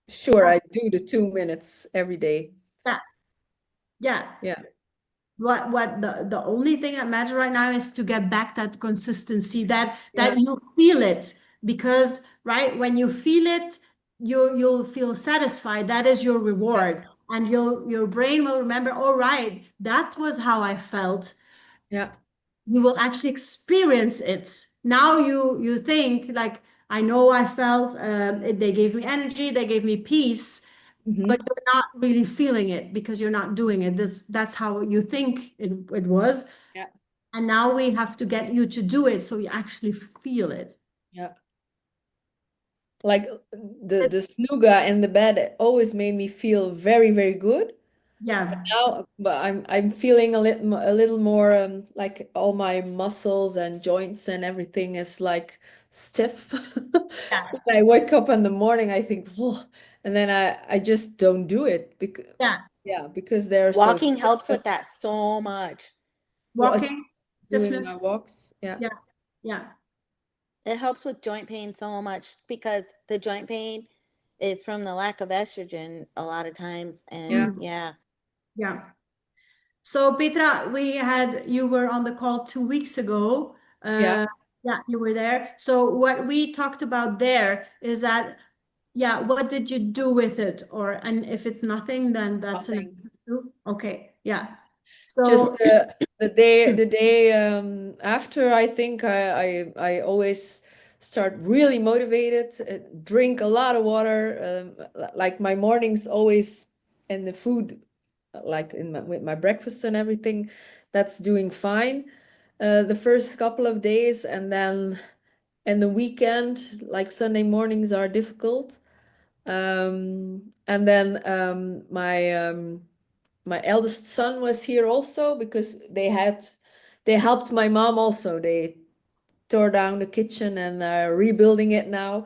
sure I do the 2 minutes every day. yeah, yeah. Yeah. What the only thing that matters right now is to get back that consistency, that Yeah. you feel it, because right when you feel it, you'll feel satisfied. That is your Yeah. reward, and your brain will remember, all right, that was how I felt. Yeah. You will actually experience it. Now you think like, I know I felt they gave me energy, they gave me peace, but Hmm. you're not really feeling it because you're not doing it. That's how you think it was. Yeah. And now we have to get you to do it so you actually feel it. Yeah. Like the snooga in the bed always made me feel very, very good. Yeah, Now, but I'm feeling a little more like all my muscles and joints and everything is like stiff. yeah, When I wake up in the morning, I think, oh, and then I just don't do it because yeah. yeah, because they're so Walking helps stiff. with that so much. What Walking, doing my stiffness. walks? Yeah. Yeah, yeah, It helps with joint pain so much because the joint pain is from the lack of estrogen a lot of times. And Yeah. mm, yeah, yeah. So Petra, you were on the call 2 weeks ago. Yeah. Yeah, you were there. So what we talked about there is that, yeah, what did you do with it? Or, and if it's nothing, then that's an Nothing. answer too. Okay, yeah. Just So the day after, I think I always start really motivated, drink a lot of water. Like my mornings always, and the food, like with my breakfast and everything, that's doing fine. The first couple of days, and then and the weekend, like Sunday mornings are difficult. And then my eldest son was here also because they helped my mom also. They tore down the kitchen and are rebuilding it now.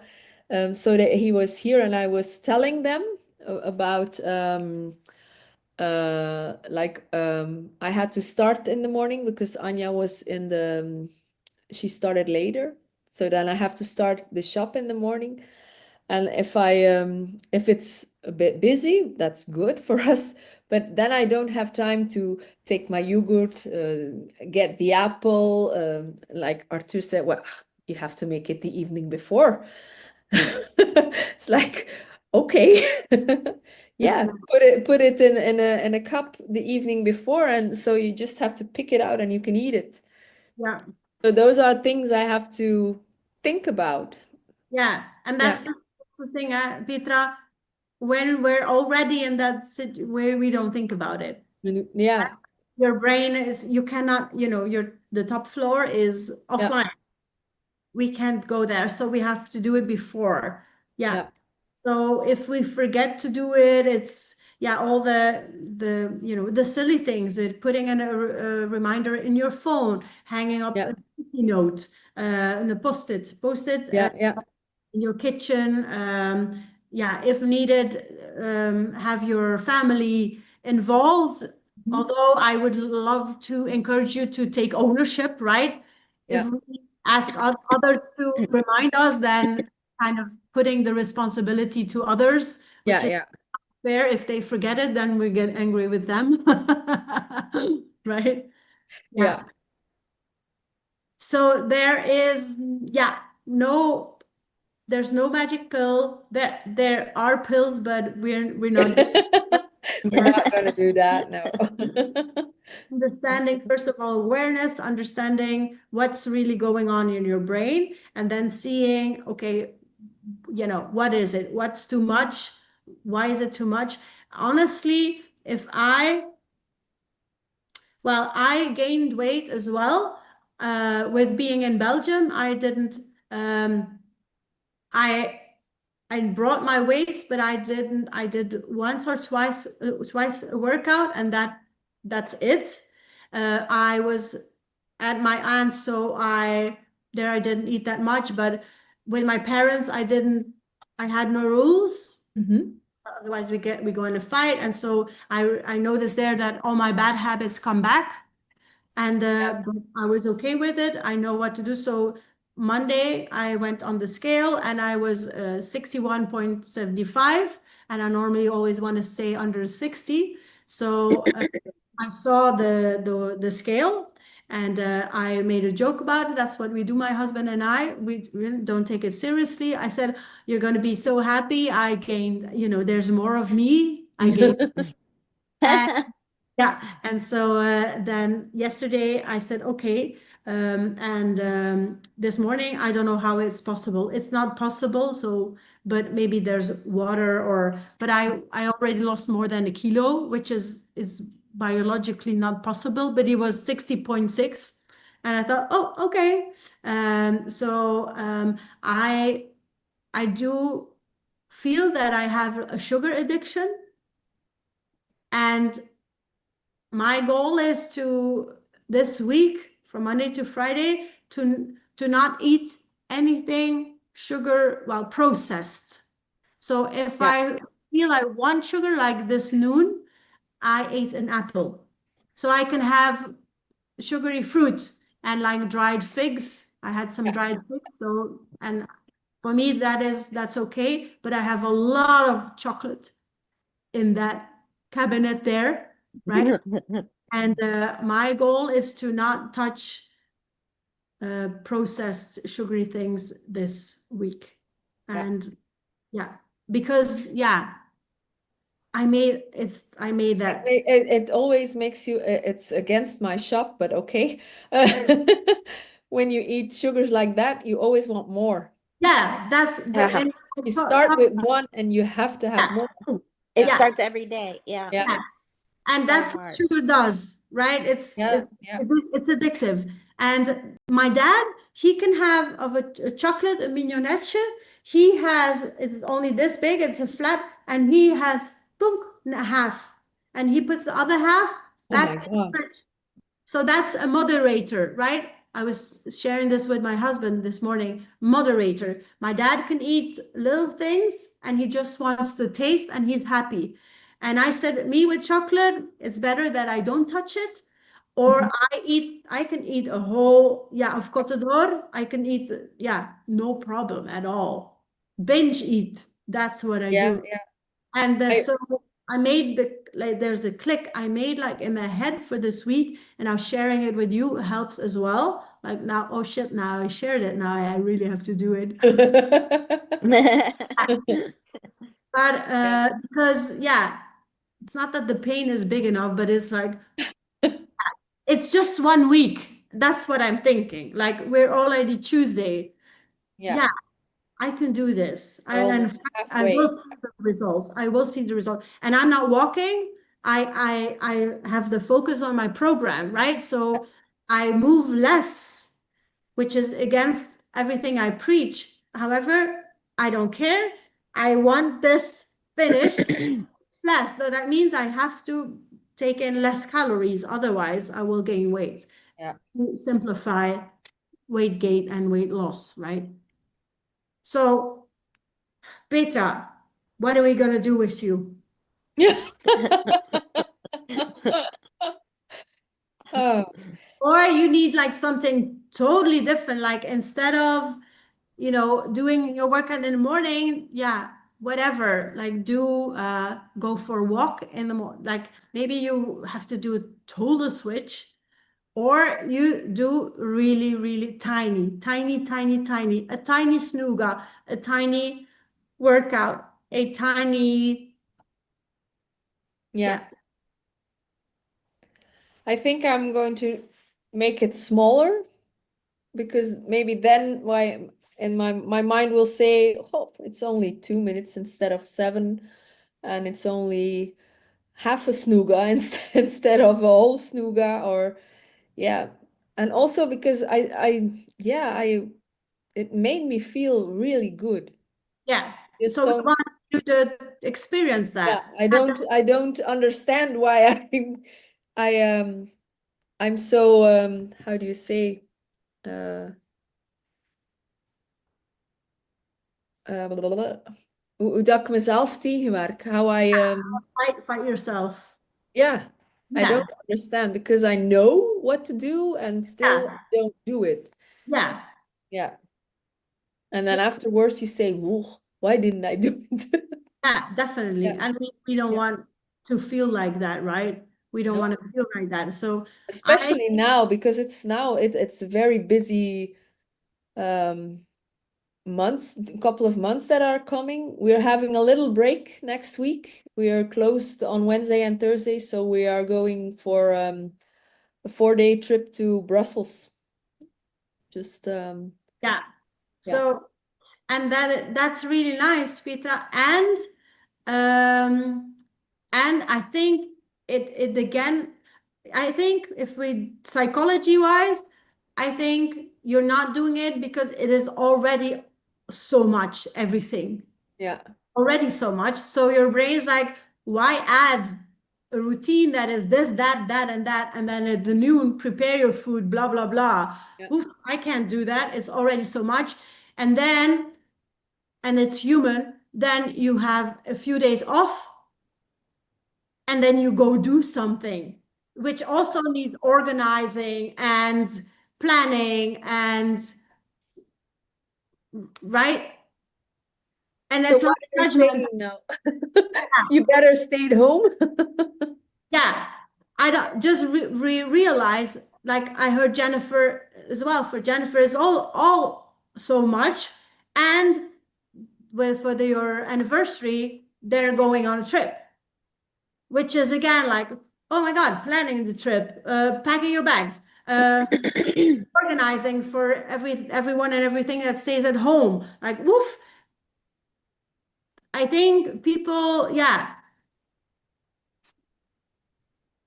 So that he was here and I was telling them about I had to start in the morning because Anya was in the she started later. So then I have to start the shop in the morning. And if it's a bit busy, that's good for us. But then I don't have time to take my yogurt, get the apple. Like Arthur said, well, you have to make it the evening before. It's like, okay, yeah, put it in a cup the evening before, and so you just have to pick it out and you can eat it. yeah, So those are things I have to think about. yeah, and Yeah. that's the thing, Petra. When we're already in that where we don't think about it. Yeah. Your brain is, you cannot, the top floor is Yeah. offline. We can't go there, so we have to do it before. Yeah. Yeah. So if we forget to do it, it's, yeah, all the silly things, putting in a reminder in your phone, hanging up Yeah. a sticky note, and a post-it Yeah. Yeah. in your kitchen, yeah, if needed, have your family involved. Although I would love to encourage you to take ownership, right? If Yeah. we ask others to remind us, then kind of putting the responsibility to others, Yeah, which is yeah, fair. If they forget it, then we get angry with them, right? yeah. Yeah. So there is, yeah, no, there's no magic pill. There are pills, but we're not doing We're not gonna do that, no. understanding, first of all, awareness, understanding what's really going on in your brain, and then seeing, okay, what is it? What's too much? Why is it too much? Honestly, I gained weight as well. With being in Belgium, I didn't, I I brought my weights, but I didn't. I did once or twice a workout, and that's it. I was at my aunt's, so I didn't eat that much. But with my parents, I didn't. I had no rules. Mhm. Otherwise, we go in a fight, and so I noticed there that all my bad habits come back. And but I was okay with it. I know what to do. So Monday, I went on the scale and I was 61.75. And I normally always want to stay under 60. So I saw the scale and I made a joke about it. That's what we do, my husband and I. We really don't take it seriously. I said, "You're going to be so happy. I gained, there's more of me. I gained." Yeah, and so then yesterday I said, okay, and this morning I don't know how it's possible. It's not possible, so but maybe there's water but I already lost more than a kilo, which is biologically not possible. But it was 60.6, and I thought, oh, okay. So I do feel that I have a sugar addiction, and my goal is to this week from Monday to Friday to not eat anything sugar, well, processed. So if Yeah, I feel I want sugar, like this noon, I ate an apple. So I can have sugary fruit and like dried figs. I had some yeah. dried figs, so and for me that's okay, but I have a lot of chocolate in that cabinet there, right? And my goal is to not touch processed sugary things this week. Yeah. And yeah, because yeah, I made that. It always makes you, it's against my shop, but okay. When you eat sugars like that, you always want more. Yeah, that's the Uh-huh. and You start with one and you have to have yeah, more. It Yeah, yeah, starts every day. Yeah. yeah, yeah. And So that's what hard. sugar does, right? yeah, yeah. It's addictive. And my dad, he can have of a chocolate, a mignonette. He has, it's only this big, it's a flat, and he has boom, half. And he puts the other half Oh my back in the God. fridge. So that's a moderator, right? I was sharing this with my husband this morning. Moderator. My dad can eat little things and he just wants to taste and he's happy. And I said, me with chocolate, it's better that I don't touch it. Or Mhm. I can eat a whole, yeah, of Côte d'Or. I can eat, yeah, no problem at all. Binge eat. That's what I Yeah, do. yeah. And I, so I made like, there's a click I made like in my head for this week, and now sharing it with you helps as well. Like now, oh shit, now I shared it. Now I really have to do it. But yeah. because, yeah, it's not that the pain is big enough, but it's like, it's just 1 week. That's what I'm thinking. Like we're already Tuesday. Yeah. Yeah, I can do this. We're And in almost fact, I will halfway. see the results. I will see the result. And I'm not walking. I have the focus on my program, right? So I move less, which is against everything I preach. However, I don't care. I want this finished less. So that means I have to take in less calories. Otherwise, I will gain weight. Yeah. Simplify weight gain and weight loss, right? So Petra, what are we gonna do with you? Yeah. Oh, Or you need like something totally different, like instead of, doing your workout in the morning, yeah, whatever, like do go for a walk in the morning. Like maybe you have to do a total switch, or you do really, really tiny, tiny, tiny, tiny, a tiny snooga, a tiny workout, a tiny, yeah. yeah, I think I'm going to make it smaller because maybe then my mind will say, oh, it's only 2 minutes instead of seven, and it's only half a snooga instead of a whole snooga, or yeah. And also because yeah, it made me feel really good. yeah. Just So we going, want you to experience yeah, that. I don't understand why I I'm so how do you say uh blablabla. Hoe dat ik mezelf tegenwerk. How Fight yourself. yeah, I Yeah, don't understand because I know what to do and still yeah, don't do it. yeah, Yeah. And then afterwards you say, "Whoa, why didn't I do it?" yeah, definitely. Yeah. And we don't Yeah. want to feel like that, right? We don't No. want to feel like that. So I, Especially now because it's a very busy um months, a couple of months that are coming. We're having a little break next week. We are closed on Wednesday and Thursday, so we are going for a 4-day trip to Brussels. Just yeah. yeah, So, and that's really nice, Petra. And I think it again, I think if we psychology wise, I think you're not doing it because it is already so much everything. yeah, Already so much. So your brain's like, why add a routine that is this, that, that, and that, and then at the noon prepare your food, blah, blah, blah. yeah. Oof, I can't do that. It's already so much. And then, and it's human, then you have a few days off and then you go do something, which also needs organizing and planning and right. And So it's not what are you judgment. saying now? You better stay at home? Yeah, I don't just realize, like I heard Jennifer as well. For Jennifer, it's all so much, and with for your anniversary, they're going on a trip, which is again like, oh my God, planning the trip, packing your bags, organizing for everyone and everything that stays at home. Like, woof. I think people, yeah,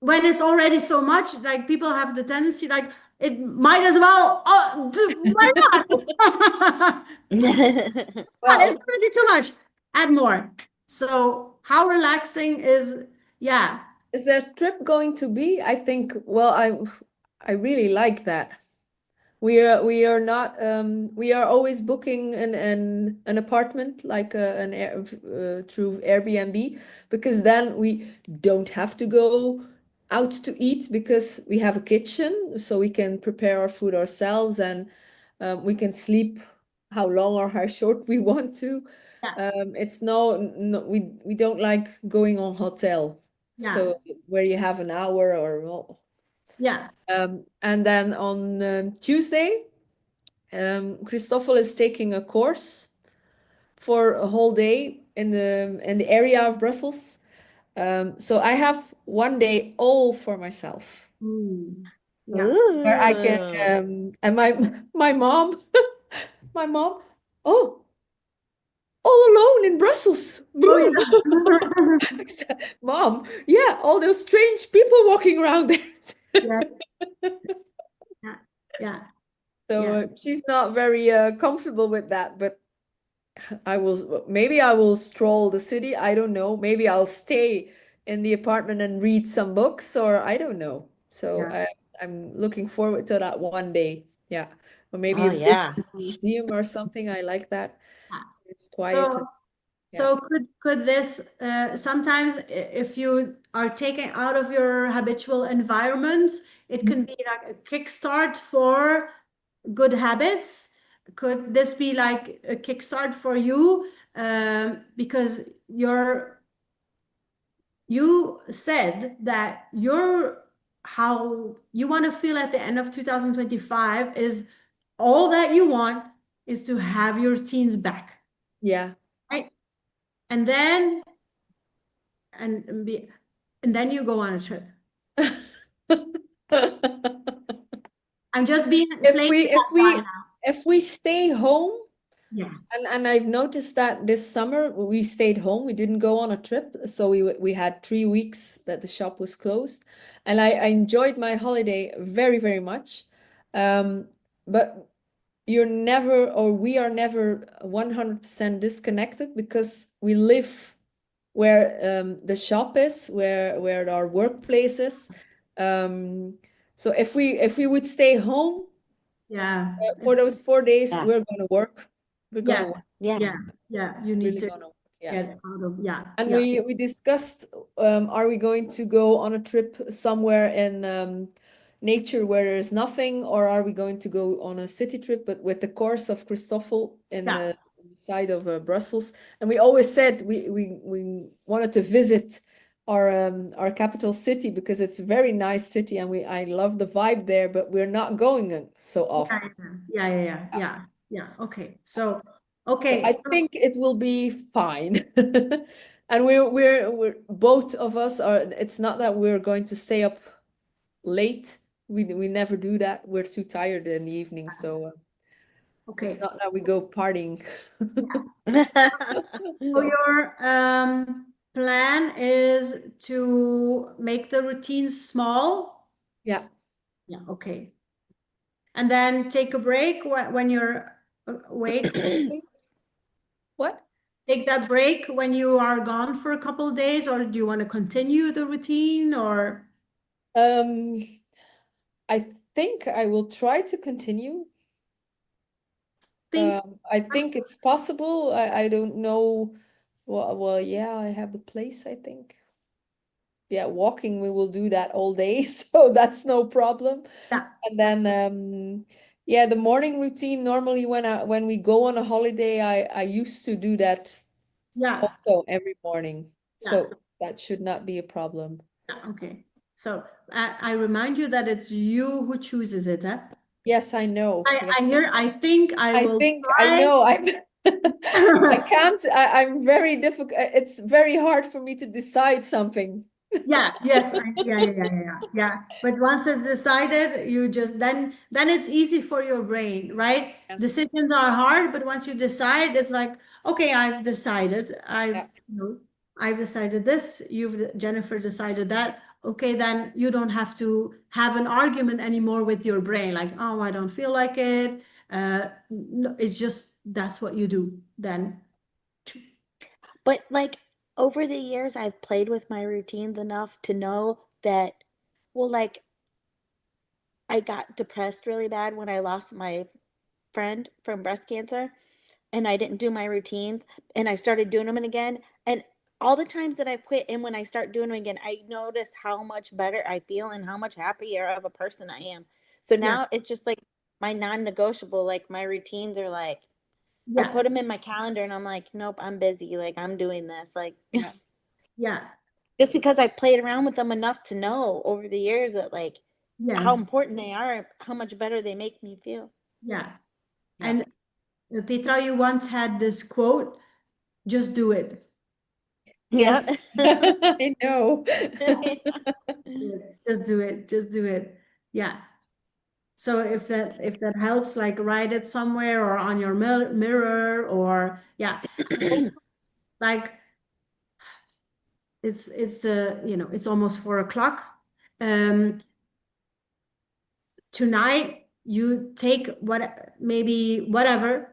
when it's already so much, like people have the tendency, like it might as well. Oh, why not? Come on, it's Well, already too much. Add more. So how relaxing is? Yeah, is that trip going to be? I think, well, I really like that. We are not we are always booking an apartment like through Airbnb because then we don't have to go out to eat because we have a kitchen so we can prepare our food ourselves and we can sleep how long or how short we want to. yeah, It's no, we don't like going on hotel, yeah, so where you have an hour or well, yeah. and then on Tuesday, Christoffel is taking a course for a whole day in the area of Brussels. So I have one day all for myself, Yeah. where I can Ooh. and my mom, my mom, oh, all alone in Brussels. Oh Boom. yeah. Mom, yeah, all those strange people walking around there. Yeah, yeah, yeah, So yeah, she's not very comfortable with that, but maybe I will stroll the city. I don't know. Maybe I'll stay in the apartment and read some books, or I don't know. So yeah. I'm looking forward to that one day. Yeah. Or maybe Oh a visit yeah. to a museum or something. I like that. Yeah. It's quiet. So Yeah. So could this sometimes if you are taken out of your habitual environment, it can be like a kickstart for good habits. Could this be like a kickstart for you? Because you said that how you want to feel at the end of 2025 is all that you want is to have your teens back, Yeah. right? And then and be and then you go on a trip. I'm just being If playing we if that guy we now. if we stay home, Yeah, and I've noticed that this summer we stayed home. We didn't go on a trip, so we had 3 weeks that the shop was closed, and I enjoyed my holiday very, very much. But you're never, or we are never 100% disconnected because we live where the shop is, where our workplace is. So if we would stay home yeah, for those 4 days, Yeah. we're gonna work. We're gonna yes, work. Yeah. yeah, yeah. You need Really to gonna work. Yeah. get out of, yeah, And yeah, we discussed, are we going to go on a trip somewhere in nature where there's nothing, or are we going to go on a city trip, but with the course of Christoffel yeah, in the side of Brussels? And we always said we wanted to visit our capital city because it's a very nice city, and I love the vibe there, but we're not going so yeah, often. yeah, yeah, yeah, yeah, yeah. Okay, so So okay, I so think it will be fine. And we're both of us are, it's not that we're going to stay up late. We never do that. We're too tired in the evening, so it's okay. not that we go partying. So your plan is to make the routines small. Yeah. Yeah, okay. And then take a break when you're awake. What? Take that break when you are gone for a couple of days, or do you want to continue the routine or Um, I think I will try to continue. think? I think it's possible. I don't know. Well, yeah, I have the place, I think. Yeah, walking, we will do that all day, so that's no problem. Yeah, And then yeah, the morning routine normally when we go on a holiday, I used to do that yeah, also every morning. yeah, So that should not be a problem. yeah. Okay. So I remind you that it's you who chooses it, huh? Yes, I know. Yeah. I think I I will think I try. know. I can't, I'm very difficult. It's very hard for me to decide something. Yeah, yes, yeah, yeah, yeah, yeah, yeah. But once it's decided, you just then it's easy for your brain, right? Yes. Decisions are hard, but once you decide, it's like, okay, I've decided. Yeah. I've decided this. Jennifer decided that. Okay, then you don't have to have an argument anymore with your brain, like, oh, I don't feel like it. No, it's just that's what you do then. But like over the years, I've played with my routines enough to know that, well, like I got depressed really bad when I lost my friend from breast cancer and I didn't do my routines and I started doing them again. And all the times that I quit and when I start doing them again, I notice how much better I feel and how much happier of a person I am. So Yeah, now it's just like my non-negotiable, like my routines are like, I yeah, put them in my calendar and I'm like, nope, I'm busy. Like I'm doing this. Like Yeah. yeah, just because I played around with them enough to know over the years that like how yeah, important they are, how much better they make me feel. yeah. Yeah. And Petra, you once had this quote, just do it. Yeah. Yes. I know. Just do it. Just do it. Yeah. So if that helps, like write it somewhere or on your mirror or yeah. And also, like it's almost 4 o'clock. Um Tonight you take maybe whatever.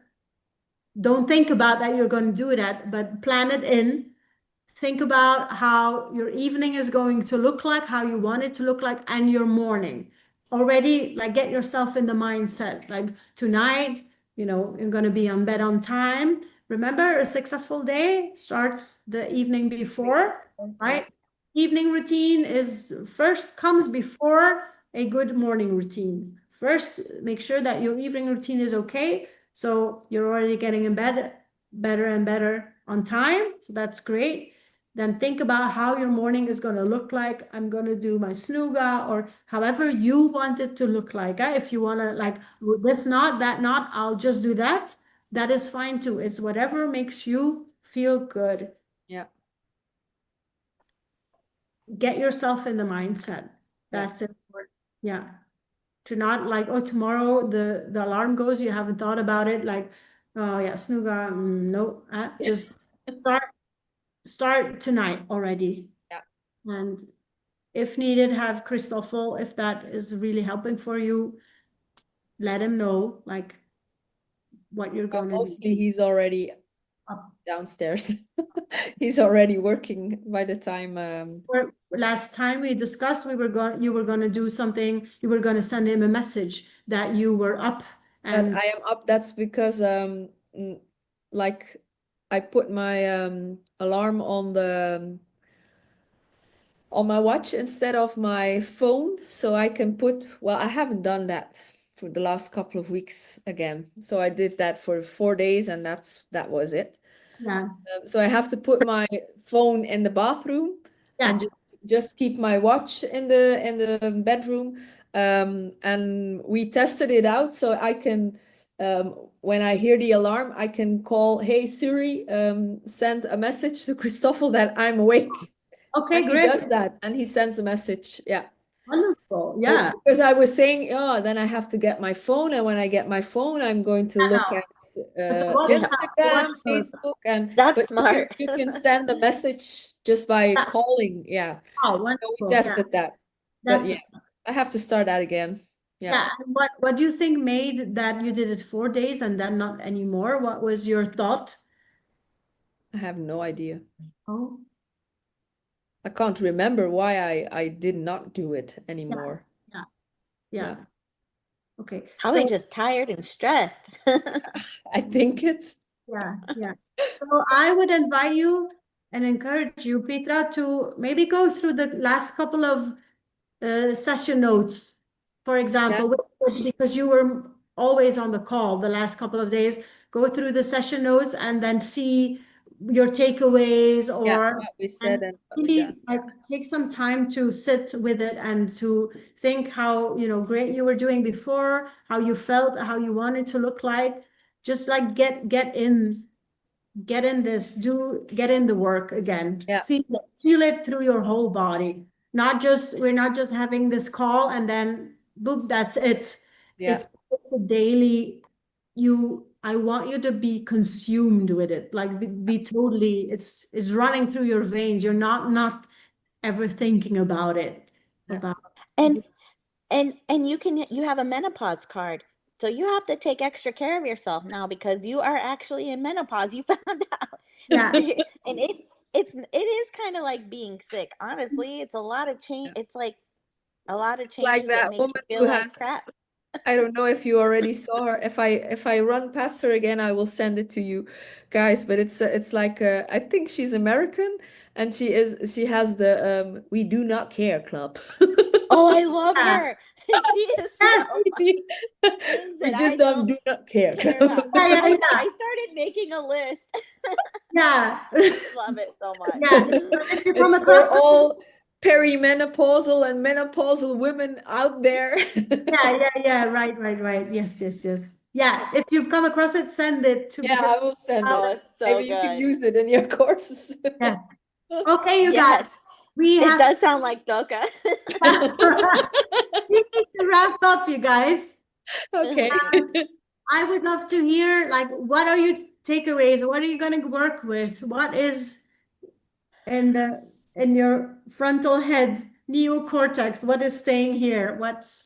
Don't think about that you're going to do that, but plan it in. Think about how your evening is going to look like, how you want it to look like, and your morning. Already, like get yourself in the mindset. Like tonight, you're going to be on bed on time. Remember, a successful day starts the evening before, right? Evening routine is first comes before a good morning routine. First, make sure that your evening routine is okay. So you're already getting in bed better and better on time. So that's great. Then think about how your morning is going to look like. I'm going to do my snooga or however you want it to look like. If you want to like this not, that not, I'll just do that. That is fine too. It's whatever makes you feel good. Yeah. Get yourself in the mindset. Yeah. That's important. Yeah. To not like, oh, tomorrow the alarm goes, you haven't thought about it. Like, oh yeah, snooga, no, just start tonight already. Yeah. And if needed, have Christoffel, if that is really helping for you, let him know like what you're Well, going to mostly do. he's already downstairs. He's already working by the time Last time we discussed, you were going to do something, you were going to send him a message that you were up that and I am up. That's because like I put my alarm on my watch instead of my phone, so I can put, well, I haven't done that for the last couple of weeks again. So I did that for 4 days and that was it. yeah, So I have to put my phone in the bathroom and yeah. just keep my watch in the bedroom. And we tested it out, so I can when I hear the alarm, I can call, "Hey Siri, send a message to Christoffel that I'm awake." And Okay, he great. does that, and he sends a message. Yeah. Wonderful. So, Yeah. because I was saying, oh, then I have to get my phone, and when I get my phone, I'm going to I look know. at But the Instagram, WhatsApp, Facebook, and That's but smart. you can send a message just by yeah. calling. Yeah, Oh, so we wonderful. Yeah. tested that, but That's yeah, I have to start that again. Yeah, yeah. And what do you think made that you did it 4 days and then not anymore? What was your thought? I have no idea. Oh, I can't remember why I did not do it yeah, anymore. yeah, Yeah, yeah. Okay. Probably So just tired and stressed. I think it's yeah, yeah. So I would invite you and encourage you, Petra, to maybe go through the last couple of session notes, for yeah, example, because you were always on the call the last couple of days, go through the session notes and then see your takeaways yeah, or what we said and and what we done. really like take some time to sit with it and to think how great you were doing before, how you felt, how you wanted to look like. Just like get in this, get in the work again. Yeah, Feel it through your whole body. We're not just having this call and then boop, that's it. yeah, It's a daily, I want you to be consumed with it. Like be totally, it's running through your veins. You're not ever thinking about it. yeah. About and you have a menopause card. So you have to take extra care of yourself now because you are actually in menopause. You found out. yeah, And it is kind of like being sick. Honestly, it's a lot of change. Yeah. It's like a lot of Like changes that that make you woman feel who like has, crap. I don't know if you already saw her. If I run past her again, I will send it to you guys. But it's like I think she's American, and she has the "We Do Not Care" club. Oh, I love yeah, her. She is yes, so things We that I just don't don't do not care care club. about. yeah, yeah, I started making a list. yeah, I love it so much. yeah. So if you come It's across for all perimenopausal and menopausal women out there. yeah, yeah, yeah. Right, right, right. Yes, yes, yes. Yeah. If you've come across it, send it to Yeah, because I will send Oh, it. it's so Maybe you can good. use it in your courses. yeah. Okay, you guys. Yes, We it have does sound like Deauke. we need to wrap up, you guys. Okay. I would love to hear like what are your takeaways? What are you going to work with? What is in your frontal head, neocortex? What is staying here? What's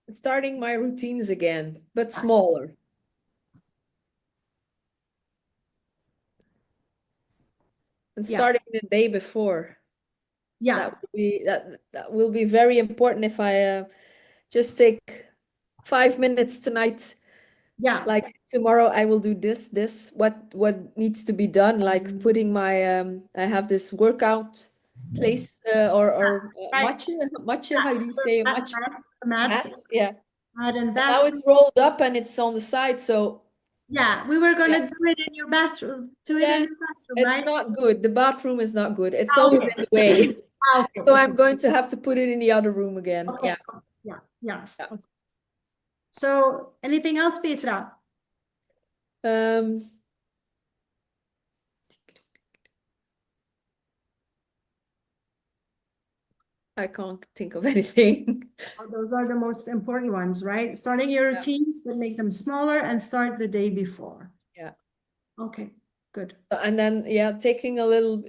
Starting my routines again, but smaller. And yeah, starting the day before. yeah, That will be very important if I just take 5 minutes tonight Yeah. Like tomorrow I will do this, what needs to be done, like putting my I have this workout place or Right. matcha, how do you say matcha Matt, hats? Yeah. Matt and And now Beth. it's rolled up and it's on the side, so Yeah, we were yeah. gonna do it in your bathroom. Do it in Yeah, your bathroom, it's right? not good. The bathroom is not good. It's Ah, always okay. in the way. Ah, okay. So Okay. I'm going to have to put it in the other room again. Okay. Yeah. Yeah. Yeah. Yeah. Okay. So, anything else, Petra? Um, I can't think of anything. Those are the most important ones, right? Starting your Yeah. routines, but make them smaller and start the day before. Yeah. Okay, good. And then, yeah, taking a little,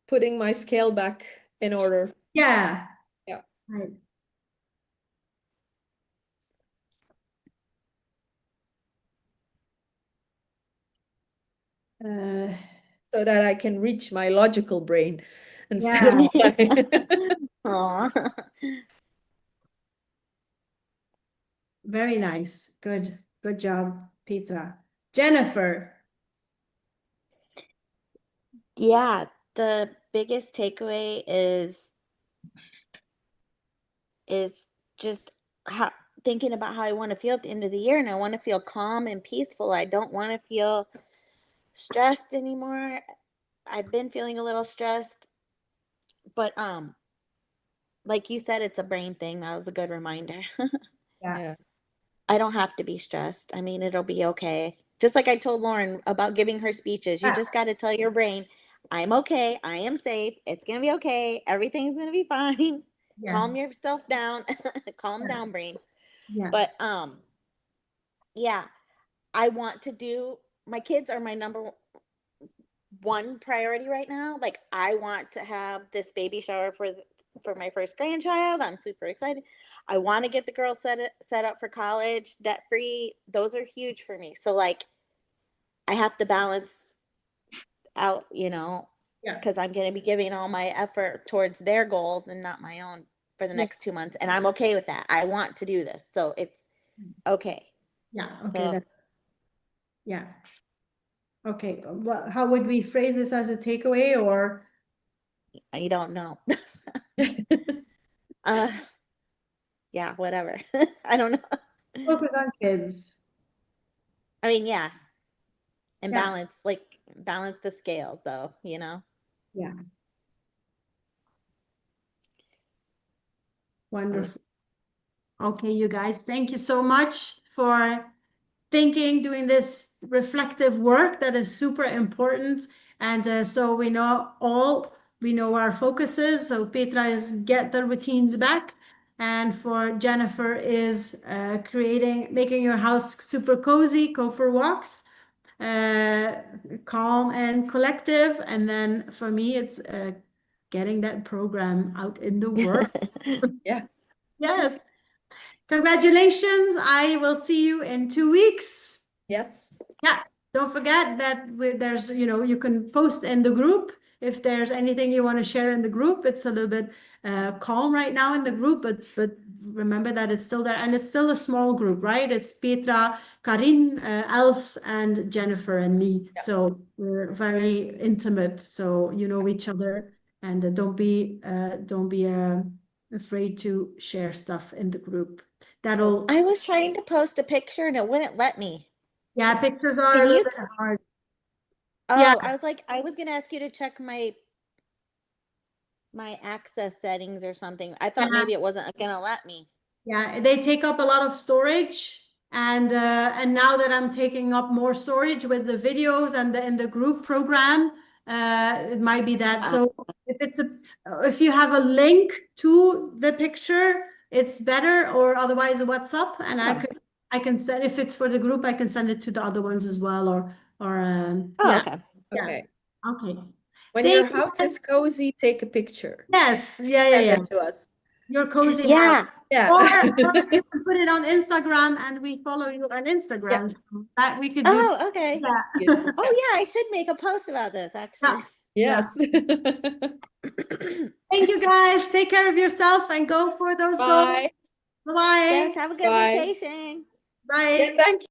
putting my scale back in order. Yeah, Yeah. right. Uh, So that I can reach my logical brain instead yeah, of my Aw. very nice. Good. Good job, Petra. Jennifer. Yeah, the biggest takeaway is just how thinking about how I want to feel at the end of the year, and I want to feel calm and peaceful. I don't want to feel stressed anymore. I've been feeling a little stressed, but like you said, it's a brain thing. That was a good reminder. Yeah, Yeah. I don't have to be stressed. I mean, it'll be okay. Just like I told Lauren about giving her speeches, you yeah, just got to tell your brain, I'm okay. I am safe. It's going to be okay. Everything's going to be fine. yeah, Calm yourself down. Calm down, brain. yeah, But yeah, I want to do my kids are my number one priority right now. Like I want to have this baby shower for my first grandchild. I'm super excited. I want to get the girls set up for college, debt free. Those are huge for me. So like I have to balance out, yeah, because I'm going to be giving all my effort towards their goals and not my own for the yeah, next 2 months. And I'm okay with that. I want to do this. So it's okay. yeah. Okay, So that, yeah. Okay, how would we phrase this as a takeaway or? you don't know. uh, yeah, whatever. I don't know. Focus on kids. I mean, yeah, and Yeah, balance the scales though. yeah. I'm Wonderful. Okay, you guys, thank you so much for thinking, doing this reflective work that is super important. And so we know our focuses. So Petra is get the routines back. And for Jennifer is making your house super cozy, go for walks, uh, calm and collective. And then for me, it's getting that program out in the world. Yeah. Yes. Congratulations. I will see you in 2 weeks. Yes. Yeah, don't forget that there's, you can post in the group if there's anything you want to share in the group. It's a little bit calm right now in the group, but remember that it's still there and it's still a small group, right? It's Petra, Karin, Els, and Jennifer and me. Yeah. So we're very intimate. So you know each other, and don't be afraid to share stuff in the group. That'll, I was trying to post a picture and it wouldn't let me. yeah, pictures are a Can little you? bit hard. Yeah, Oh, I was like, I was gonna ask you to check my access settings or something. I thought yeah, maybe it wasn't gonna let me. yeah. They take up a lot of storage, and now that I'm taking up more storage with the videos and in the group program, it might be that. Uh, So if you have a link to the picture, it's better, or otherwise WhatsApp, and oh. I can send if it's for the group, I can send it to the other ones as well, or Oh, yeah, okay. yeah. Okay. Okay. When your Thank you, house guys. is cozy, take a picture. Yes, yeah, yeah, Send yeah. it to us. Your cozy house. Yeah. Yeah. Or you can put it on Instagram and we follow you on Yeah. Instagram. So that we could do. Oh, okay. Yeah. Good. Yeah. Oh, yeah. I should make a post about this Yeah. actually. Yeah. Yes. Thank you guys. Take care of yourself and go for those goals. Bye. Bye. Yes. Have a good Bye. vacation. Yeah, Bye. thank